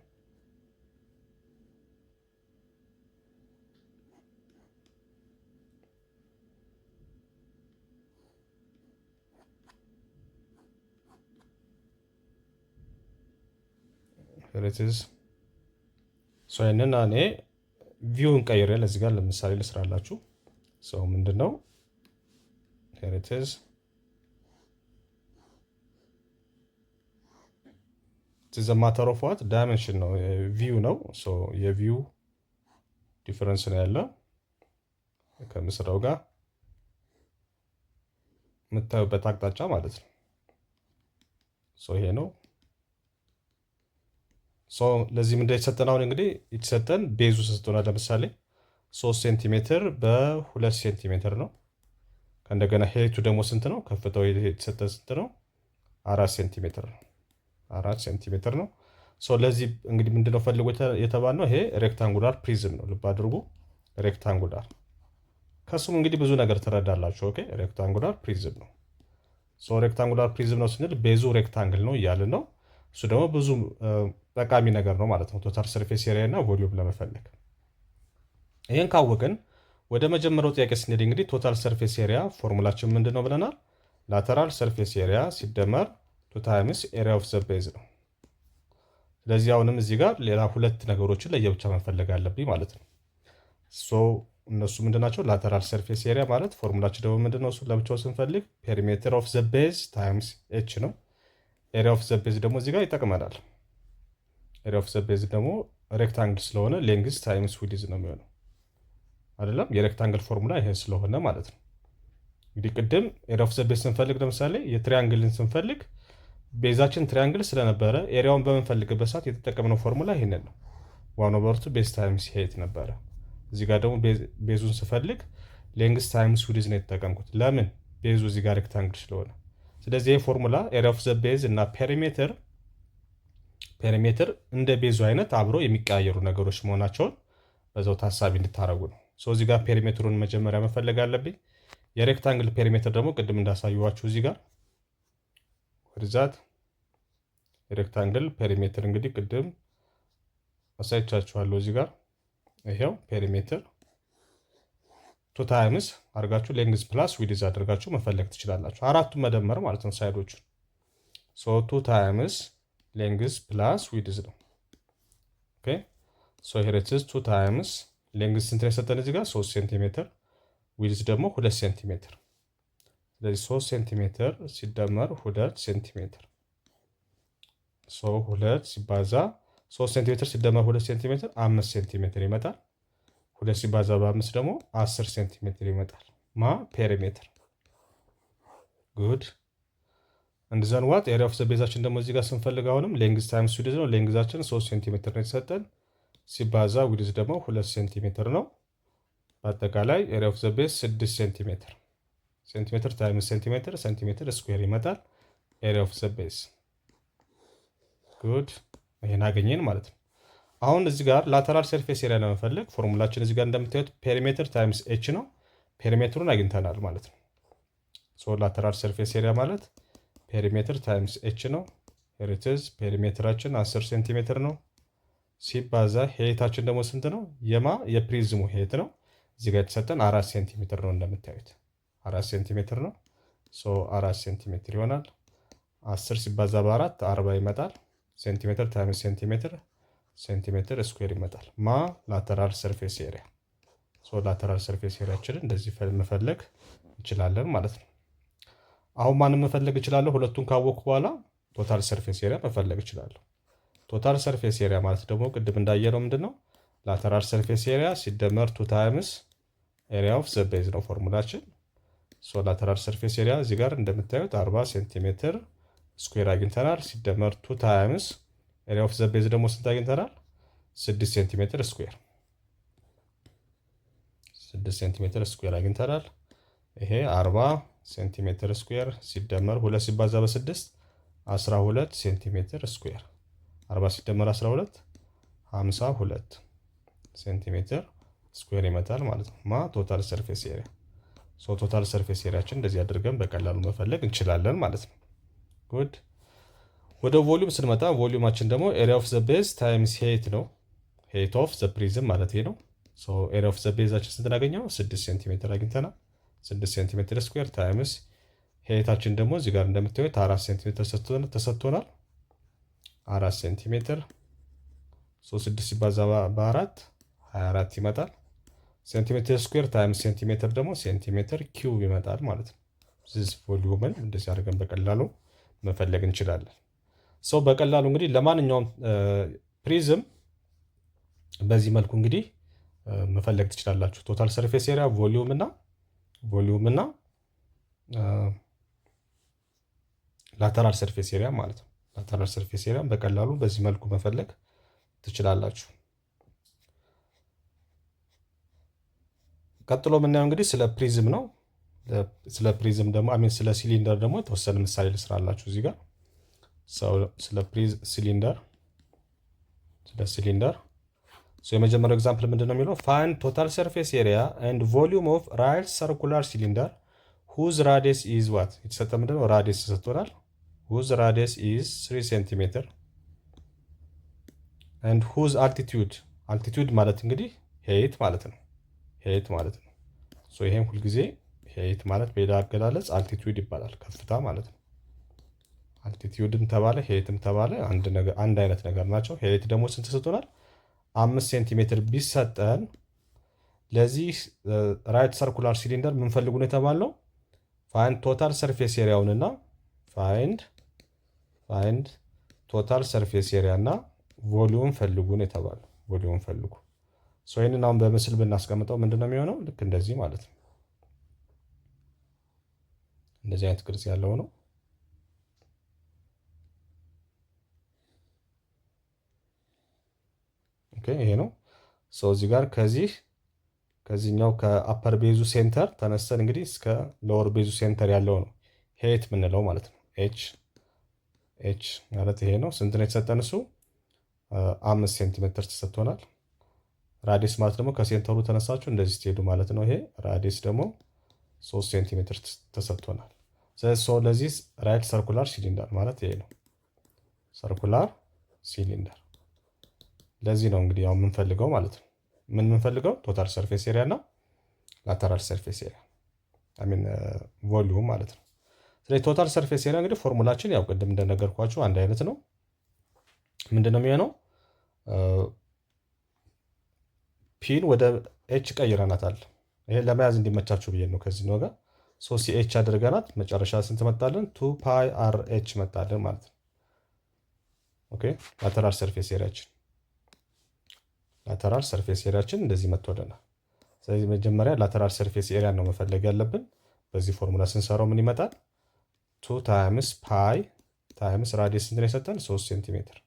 ይህንን እኔ ቪውን ቀይሬ ለዚህ ጋር ለምሳሌ ልስራላችሁ። ምንድን ነው ማተር ኦፍ ዋት ዳይሜንሽን ነው፣ ቪው ነው። የቪው ዲፈረንስ ነው ያለው ከምስራው ጋር የምታዩበት አቅጣጫ ማለት ነው። ይሄ ነው። ለዚህ ምንድን የተሰጠን አሁን እንግዲህ የተሰጠን ቤዙ ሰጥቶናል። ለምሳሌ 3 ሴንቲሜትር በ2 ሴንቲሜትር ነው። ከእንደገና ሄቱ ደግሞ ስንት ነው? ከፍታው የተሰጠን ስንት ነው? 4 ሴንቲሜትር ነው። 4 ሴንቲሜትር ነው። ለዚህ እንግዲህ ምንድነው ፈልጎ የተባልነው ይሄ ሬክታንጉላር ፕሪዝም ነው። ልብ አድርጉ፣ ሬክታንጉላር ከስሙ እንግዲህ ብዙ ነገር ትረዳላችሁ። ኦኬ፣ ሬክታንጉላር ፕሪዝም ነው። ሬክታንጉላር ፕሪዝም ነው ስንል ቤዙ ሬክታንግል ነው እያልን ነው። እሱ ደግሞ ብዙ ጠቃሚ ነገር ነው ማለት ነው፣ ቶታል ሰርፌስ ኤሪያ እና ቮሊዩም ለመፈለግ። ይህን ካወቅን ወደ መጀመሪያው ጥያቄ ስንሄድ እንግዲህ ቶታል ሰርፌስ ኤሪያ ፎርሙላችን ምንድን ነው ብለናል? ላተራል ሰርፌስ ኤሪያ ሲደመር 2 ታይምስ ኤሪያ ኦፍ ዘ ቤዝ ነው። ስለዚህ አሁንም እዚህ ጋር ሌላ ሁለት ነገሮችን ለየብቻ መፈለግ አለብኝ ማለት ነው። እነሱ ምንድናቸው? ላተራል ሰርፌስ ኤሪያ ማለት ፎርሙላችን ደግሞ ምንድነው? እሱ ለብቻው ስንፈልግ ፔሪሜትር ኦፍ ዘ ቤዝ ታይምስ ኤች ነው። ኤሪያ ኦፍ ዘ ቤዝ ደግሞ እዚህ ጋር ይጠቅመናል። ኤሪያ ኦፍ ዘ ቤዝ ደግሞ ሬክታንግል ስለሆነ ሌንግዝ ታይምስ ዊድዝ ነው የሚሆነው አይደለም? የሬክታንግል ፎርሙላ ይሄ ስለሆነ ማለት ነው። እንግዲህ ቅድም ኤሪያ ኦፍ ዘ ቤዝ ስንፈልግ ለምሳሌ የትሪያንግልን ስንፈልግ ቤዛችን ትሪያንግል ስለነበረ ኤሪያውን በምንፈልግበት ሰዓት የተጠቀምነው ፎርሙላ ይሄንን ነው። 1/2 ቤዝ ታይምስ ሄይት ነበረ። እዚህ ጋር ደግሞ ቤዙን ስፈልግ ሌንግዝ ታይምስ ዊድዝ ነው የተጠቀምኩት። ለምን? ቤዙ እዚህ ጋር ሬክታንግል ስለሆነ። ስለዚህ ይህ ፎርሙላ ኤሪያ ኦፍ ዘ ቤዝ እና ፔሪሜትር እንደ ቤዙ አይነት አብሮ የሚቀያየሩ ነገሮች መሆናቸውን በዛው ታሳቢ እንድታረጉ ነው። እዚህ ጋር ፔሪሜትሩን መጀመሪያ መፈለግ አለብኝ። የሬክታንግል ፔሪሜትር ደግሞ ቅድም እንዳሳየኋችሁ እዚህ ጋር ሪዛት የሬክታንግል ፔሪሜትር እንግዲህ ቅድም አሳይቻችኋለሁ። እዚህ ጋር ይሄው ፔሪሜትር 2 ታይምስ አድርጋችሁ ሌንግዝ ፕላስ ዊድዝ አድርጋችሁ መፈለግ ትችላላችሁ። አራቱን መደመር ማለት ነው ሳይዶቹን። 2 ታይምስ ሌንግዝ ፕላስ ዊድዝ ነው። ኦኬ ሄሬትስ 2 ታይምስ ሌንግዝ ስንት ነው የሰጠን እዚህ ጋር 3 ሴንቲሜትር፣ ዊድዝ ደግሞ 2 ሴንቲሜትር። ስለዚህ 3 ሴንቲሜትር ሲደመር 2 ሴንቲሜትር 2 ሲባዛ 3 ሴንቲሜትር ሲደመር 2 ሴንቲሜትር 5 ሴንቲሜትር ይመጣል። 2 ሲባዛ በ5 ደግሞ 10 ሴንቲሜትር ይመጣል። ፔሪሜትር ጉድ እንድዘን ዋት ኤሪያ ኦፍ ዘ ቤዛችን ደግሞ እዚህ ጋር ስንፈልግ አሁንም ሌንግዝ ታይምስ ዊድዝ ነው። ሌንግዛችን 3 ሴንቲሜትር ነው የተሰጠን ሲባዛ ዊድዝ ደግሞ 2 ሴንቲሜትር ነው። በአጠቃላይ ኤሪያ ኦፍ ዘ ቤዝ 6 ሴንቲሜትር። ሴንቲሜትር ታይምስ ሴንቲሜትር ሴንቲሜትር ስኩዌር ይመጣል። ኤሪያ ኦፍ ዘ ቤዝ ጉድ ይሄን አገኘን ማለት ነው። አሁን እዚህ ጋር ላተራል ሰርፌስ ኤሪያ ለመፈለግ ፎርሙላችን እዚህ ጋር እንደምታዩት ፔሪሜትር ታይምስ ኤች ነው። ፔሪሜትሩን አግኝተናል ማለት ነው። ላተራል ሰርፌስ ኤሪያ ማለት ፔሪሜትር ታይምስ ኤች ነው። ሄሪትዝ ፔሪሜትራችን 10 ሴንቲሜትር ነው ሲባዛ ሄይታችን ደግሞ ስንት ነው? የፕሪዝሙ ሄይት ነው። እዚህ ጋር የተሰጠን 4 ሴንቲሜትር ነው። እንደምታዩት 4 ሴንቲሜትር ነው። 4 ሴንቲሜትር ይሆናል። 10 ሲባዛ በ4 40 ይመጣል። ሴንቲሜትር ታይምስ ሴንቲሜትር ሴንቲሜትር ስኩዌር ይመጣል። ላተራል ሰርፌስ ኤሪያ። ላተራል ሰርፌስ ኤሪያችንን እንደዚህ መፈለግ እንችላለን ማለት ነው። አሁን ማንም መፈለግ እችላለሁ? ሁለቱን ካወቅኩ በኋላ ቶታል ሰርፌስ ኤሪያ መፈለግ እችላለሁ። ቶታል ሰርፌስ ኤሪያ ማለት ደግሞ ቅድም እንዳየነው ምንድን ነው? ላተራል ሰርፌስ ኤሪያ ሲደመር 2 ታይምስ ኤሪያ ኦፍ ዘ ቤዝ ነው ፎርሙላችን። ላተራል ሰርፌስ ኤሪያ እዚህ ጋር እንደምታዩት 40 ሴንቲሜትር ስኩዌር አግኝተናል። ሲደመር 2 ታይምስ ኤሪያ ኦፍ ዘ ቤዝ ደግሞ ስንት አግኝተናል? 6 ሴንቲሜትር ስኩዌር 6 ሴንቲሜትር ስኩዌር አግኝተናል። ይሄ 40 ሴንቲሜትር ስኩዌር ሲደመር 2 ሲባዛ በ6 12 ሴንቲሜትር ስኩዌር 40 ሲደመር 12 52 ሴንቲሜትር ስኩዌር ይመጣል ማለት ነው። ቶታል ሰርፌስ ኤሪያ። ቶታል ሰርፌስ ኤሪያችን እንደዚህ አድርገን በቀላሉ መፈለግ እንችላለን ማለት ነው። ጉድ። ወደ ቮሊዩም ስንመጣ ቮሊዩማችን ደግሞ ኤሪያ ኦፍ ዘ ቤዝ ታይምስ ሄይት ነው። ሄይት ኦፍ ዘ ፕሪዝም ማለት ነው። ኤሪያ ኦፍ ዘ ቤዛችን ስንት እናገኘው? 6 ሴንቲሜትር አግኝተናል። 6 ሴንቲሜትር ስኩዌር ታይምስ ሄይታችን ደግሞ እዚህ ጋር እንደምታዩት 4 ሴንቲሜትር ተሰጥቶናል። 4 ሴንቲሜትር 6 ሲባዛ በ4 24 ይመጣል። ሴንቲሜትር ስኩዌር ታይምስ ሴንቲሜትር ደግሞ ሴንቲሜትር ኪዩብ ይመጣል ማለት ነው። ዚስ ቮሊዩምን እንደዚህ አድርገን በቀላሉ መፈለግ እንችላለን። በቀላሉ እንግዲህ ለማንኛውም ፕሪዝም በዚህ መልኩ እንግዲህ መፈለግ ትችላላችሁ። ቶታል ሰርፌስ ኤሪያ ቮሊዩም እና ላተራል ሰርፌስ ኤሪያ ማለት ነው። ላተራል ሰርፌስ ኤሪያ በቀላሉ በዚህ መልኩ መፈለግ ትችላላችሁ። ቀጥሎ የምናየው እንግዲህ ስለ ፕሪዝም ነው። ስለ ፕሪዝም ደግሞ ስለ ሲሊንደር ደግሞ የተወሰነ ምሳሌ ልስራላችሁ እዚህ ጋር። ስለ ሲሊንደር የመጀመሪያው ኤግዛምፕል ምንድን ነው የሚለው? ፋይንድ ቶታል ሰርፌስ ኤሪያ ኤንድ ቮሊዩም ኦፍ ራይት ሰርኩላር ሲሊንደር ሁዝ ራዲየስ ኢዝ ዋት። የተሰጠ ምንድነው? ራዲየስ ተሰጥቶናል። ሁዝ ራዲየስ ኢዝ 3 ሴንቲሜትር ኤንድ ሁዝ አልቲቲዩድ ማለት እንግዲህ ሄይት ማለት ነው። ይሄም ሁልጊዜ ሄይት ማለት በሌላ አገላለጽ አልቲቲዩድ ይባላል፣ ከፍታ ማለት ነው። አልቲቲዩድም ተባለ ሄይትም ተባለ አንድ አይነት ነገር ናቸው። ሄይት ደግሞ ስንት ተሰጥቶናል? 5 ሴንቲሜትር ቢሰጠን ለዚህ ራይት ሰርኩላር ሲሊንደር የምንፈልጉ ነው የተባለው ፋይንድ ቶታል ሰርፌስ ኤሪያውንና ፋይንድ ቶታል ሰርፌስ ኤሪያ እና ቮሊዩም ፈልጉ ነው የተባለው። ቮሊዩም ፈልጉ። ይህንን አሁን በምስል ብናስቀምጠው ምንድን ነው የሚሆነው? ልክ እንደዚህ ማለት ነው። እንደዚህ አይነት ቅርጽ ያለው ነው። ይሄ ነው። እዚህ ጋር ከዚህኛው ከአፐር ቤዙ ሴንተር ተነስተን እንግዲህ እስከ ሎወር ቤዙ ሴንተር ያለው ነው ሄይት የምንለው ማለት ነው። ኤች ማለት ይሄ ነው። ስንት ነው የተሰጠን? እሱ 5 ሴንቲሜትር ተሰጥቶናል። ራዲየስ ማለት ደግሞ ከሴንተሩ ተነሳችሁ እንደዚህ ስትሄዱ ማለት ነው። ይሄ ራዲየስ ደግሞ 3 ሴንቲሜትር ተሰጥቶናል። ስለዚህ ራይት ሰርኩላር ሲሊንደር ማለት ይሄ ነው። ሰርኩላር ሲሊንደር ለዚህ ነው እንግዲህ ያው የምንፈልገው ማለት ነው። የምንፈልገው ቶታል ሰርፌስ ኤሪያ እና ላተራል ሰርፌስ ኤሪያ ቮሊዩም ማለት ነው። ስለዚህ ቶታል ሰርፌስ ኤሪያ እንግዲህ ፎርሙላችን ያው ቅድም እንደነገርኳችሁ አንድ አይነት ነው። ምንድነው የሚሆነው? ፒን ወደ ኤች ቀይረናታል። ይሄ ለመያዝ እንዲመቻችሁ ብዬ ነው። ከዚህ ነው ጋር 3 ኤች አድርገናት መጨረሻ ስንት መጣለን? 2 ፓይ አር ኤች መጣለን ማለት ነው። ኦኬ ላተራል ሰርፌስ ኤሪያችን እንደዚህ መጥቶልናል። ስለዚህ መጀመሪያ ላተራል ሰርፌስ ኤሪያ ነው መፈለግ ያለብን። በዚህ ፎርሙላ ስንሰራው ምን ይመጣል? 2 ታይምስ ፓይ ታይምስ ራዲየስ ስንት ነው የሰጠን? 3 ሴንቲሜትር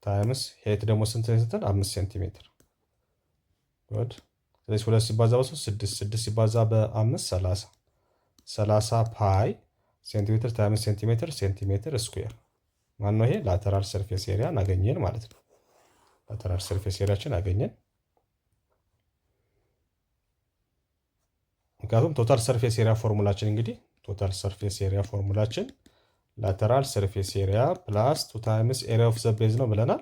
ታይምስ ሄት ደግሞ ስንት ነው የሰጠን? 5 ሴንቲሜትር ጉድ። ስለዚህ 2 ሲባዛ በ3 6 6 ሲባዛ በ5 30 ፓይ ሴንቲሜትር ታይምስ ሴንቲሜትር ስኩዌር ማን ነው? ይሄ ላተራል ሰርፌስ ኤሪያ አገኘን ማለት ነው። ላተራል ሰርፌስ ኤሪያችን አገኘን። ምክንያቱም ቶታል ሰርፌስ ኤሪያ ፎርሙላችን እንግዲህ ላተራል ሰርፌስ ኤሪያ ፕላስ 2 ታይምስ ኤሪያ ኦፍ ዘ ቤዝ ነው ብለናል።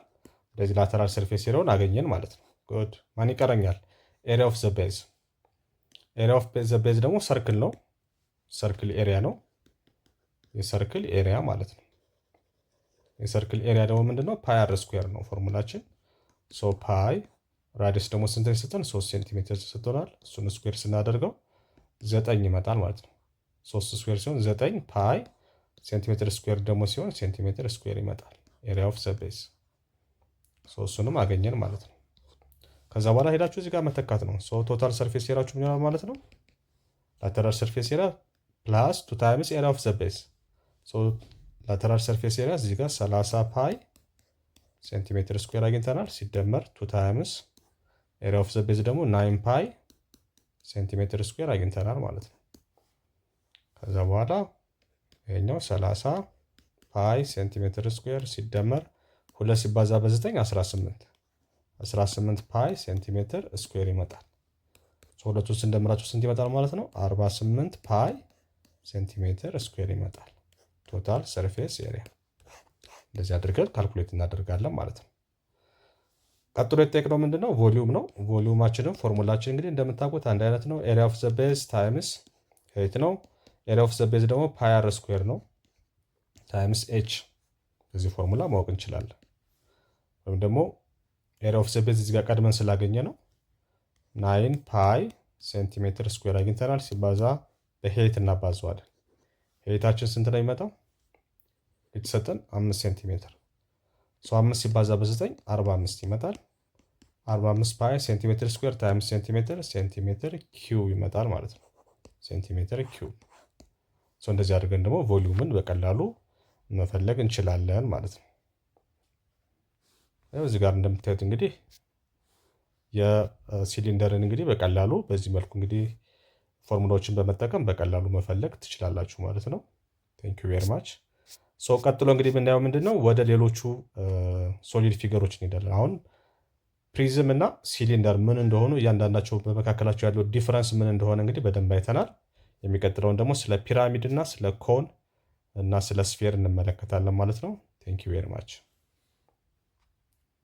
ስለዚህ ላተራል ሰርፌስ ኤሪያውን አገኘን ማለት ነው። ጉድ። ማን ይቀረኛል? ኤሪያ ኦፍ ዘ ቤዝ። ኤሪያ ኦፍ ዘ ቤዝ ደግሞ ሰርክል ነው። ሰርክል ኤሪያ ነው። የሰርክል ኤሪያ ማለት ነው። የሰርክል ኤሪያ ደግሞ ምንድነው? ፓይ አር ስኩዌር ነው ፎርሙላችን። ፓይ ራዲየስ ደግሞ ስንት ይሰጠን? 3 ሴንቲሜትር ተሰጥቶናል። እሱን ስኩዌር ስናደርገው 9 ይመጣል ማለት ነው። 3 ስኩዌር ሲሆን 9 ፓይ ሴንቲሜትር ስኩዌር ደግሞ ሲሆን ሴንቲሜትር ስኩዌር ይመጣል። ኤሪያ ኦፍ ዘ ቤዝ እሱንም አገኘን ማለት ነው። ከዛ በኋላ ሄዳችሁ እዚህ ጋር መተካት ነው። ቶታል ሰርፌስ ኤሪያችሁ ምን ይሆናል ማለት ነው? ላተራል ሰርፌስ ኤሪያ ፕላስ 2 ታይምስ ኤሪያ ኦፍ ዘ ቤዝ ላተራል ሰርፌስ ኤሪያ እዚህ ጋር 30 ፓይ ሴንቲሜትር ስኩዌር አግኝተናል። ሲደመር 2 ታይምስ ኤሪያ ኦፍ ዘ ቤዝ ደግሞ 9 ፓይ ሴንቲሜትር ስኩዌር አግኝተናል ማለት ነው። ከዛ በኋላ ይሄኛው 30 ፓይ ሴንቲሜትር ስኩዌር ሲደመር 2 ሲባዛ በ9 18 ፓይ ሴንቲሜትር ስኩዌር ይመጣል። ሁለቱን ስንደምራቸው ስንት ይመጣል ማለት ነው? 48 ፓይ ሴንቲሜትር ስኩዌር ይመጣል ቶታል ሰርፌስ ኤሪያ። እንደዚህ አድርገን ካልኩሌት እናደርጋለን ማለት ነው። ቀጥሎ የተጠየቅነው ምንድን ነው? ቮሊዩም ነው። ቮሊዩማችንም ፎርሙላችን እንግዲህ እንደምታውቁት አንድ አይነት ነው። ኤሪያ ኦፍ ዘ ቤዝ ታይምስ ሄይት ነው። ኤሪያ ኦፍ ዘ ቤዝ ደግሞ ፓይ አር ስኩዌር ነው ታይምስ ኤች። በዚህ ፎርሙላ ማወቅ እንችላለን። ወይም ደግሞ ኤሪያ ኦፍ ዘ ቤዝ እዚህ ጋር ቀድመን ስላገኘ ነው 9 ፓይ ሴንቲሜትር ስኩዌር አግኝተናል። ሲባዛ በሄይት እናባዘዋለን። ሄይታችን ስንት ነው የሚመጣው? የተሰጠን 5 ሴንቲሜትር 5 ሲባዛ በ9 45 ይመጣል። 45 ፓይ ሴንቲሜትር ስኩዌር ታይምስ ሴንቲሜትር ኪዩብ ይመጣል ማለት ነው። ሴንቲሜትር ኪዩብ። እንደዚህ አድርገን ደግሞ ቮሊዩምን በቀላሉ መፈለግ እንችላለን ማለት ነው። እዚህ ጋር እንደምታዩት እንግዲህ የሲሊንደርን እንግዲህ በቀላሉ በዚህ መልኩ እንግዲህ ፎርሙላዎችን በመጠቀም በቀላሉ መፈለግ ትችላላችሁ ማለት ነው። ቴንክ ዩ ቬሪ ማች። ቀጥሎ እንግዲህ የምናየው ምንድነው ወደ ሌሎቹ ሶሊድ ፊገሮች እንሄዳለን። አሁን ፕሪዝም እና ሲሊንደር ምን እንደሆኑ እያንዳንዳቸው በመካከላቸው ያለው ዲፈረንስ ምን እንደሆነ እንግዲህ በደንብ አይተናል። የሚቀጥለውን ደግሞ ስለ ፒራሚድ እና ስለ ኮን እና ስለ ስፌር እንመለከታለን ማለት ነው። ቴንክ ዩ ቬሪ ማች።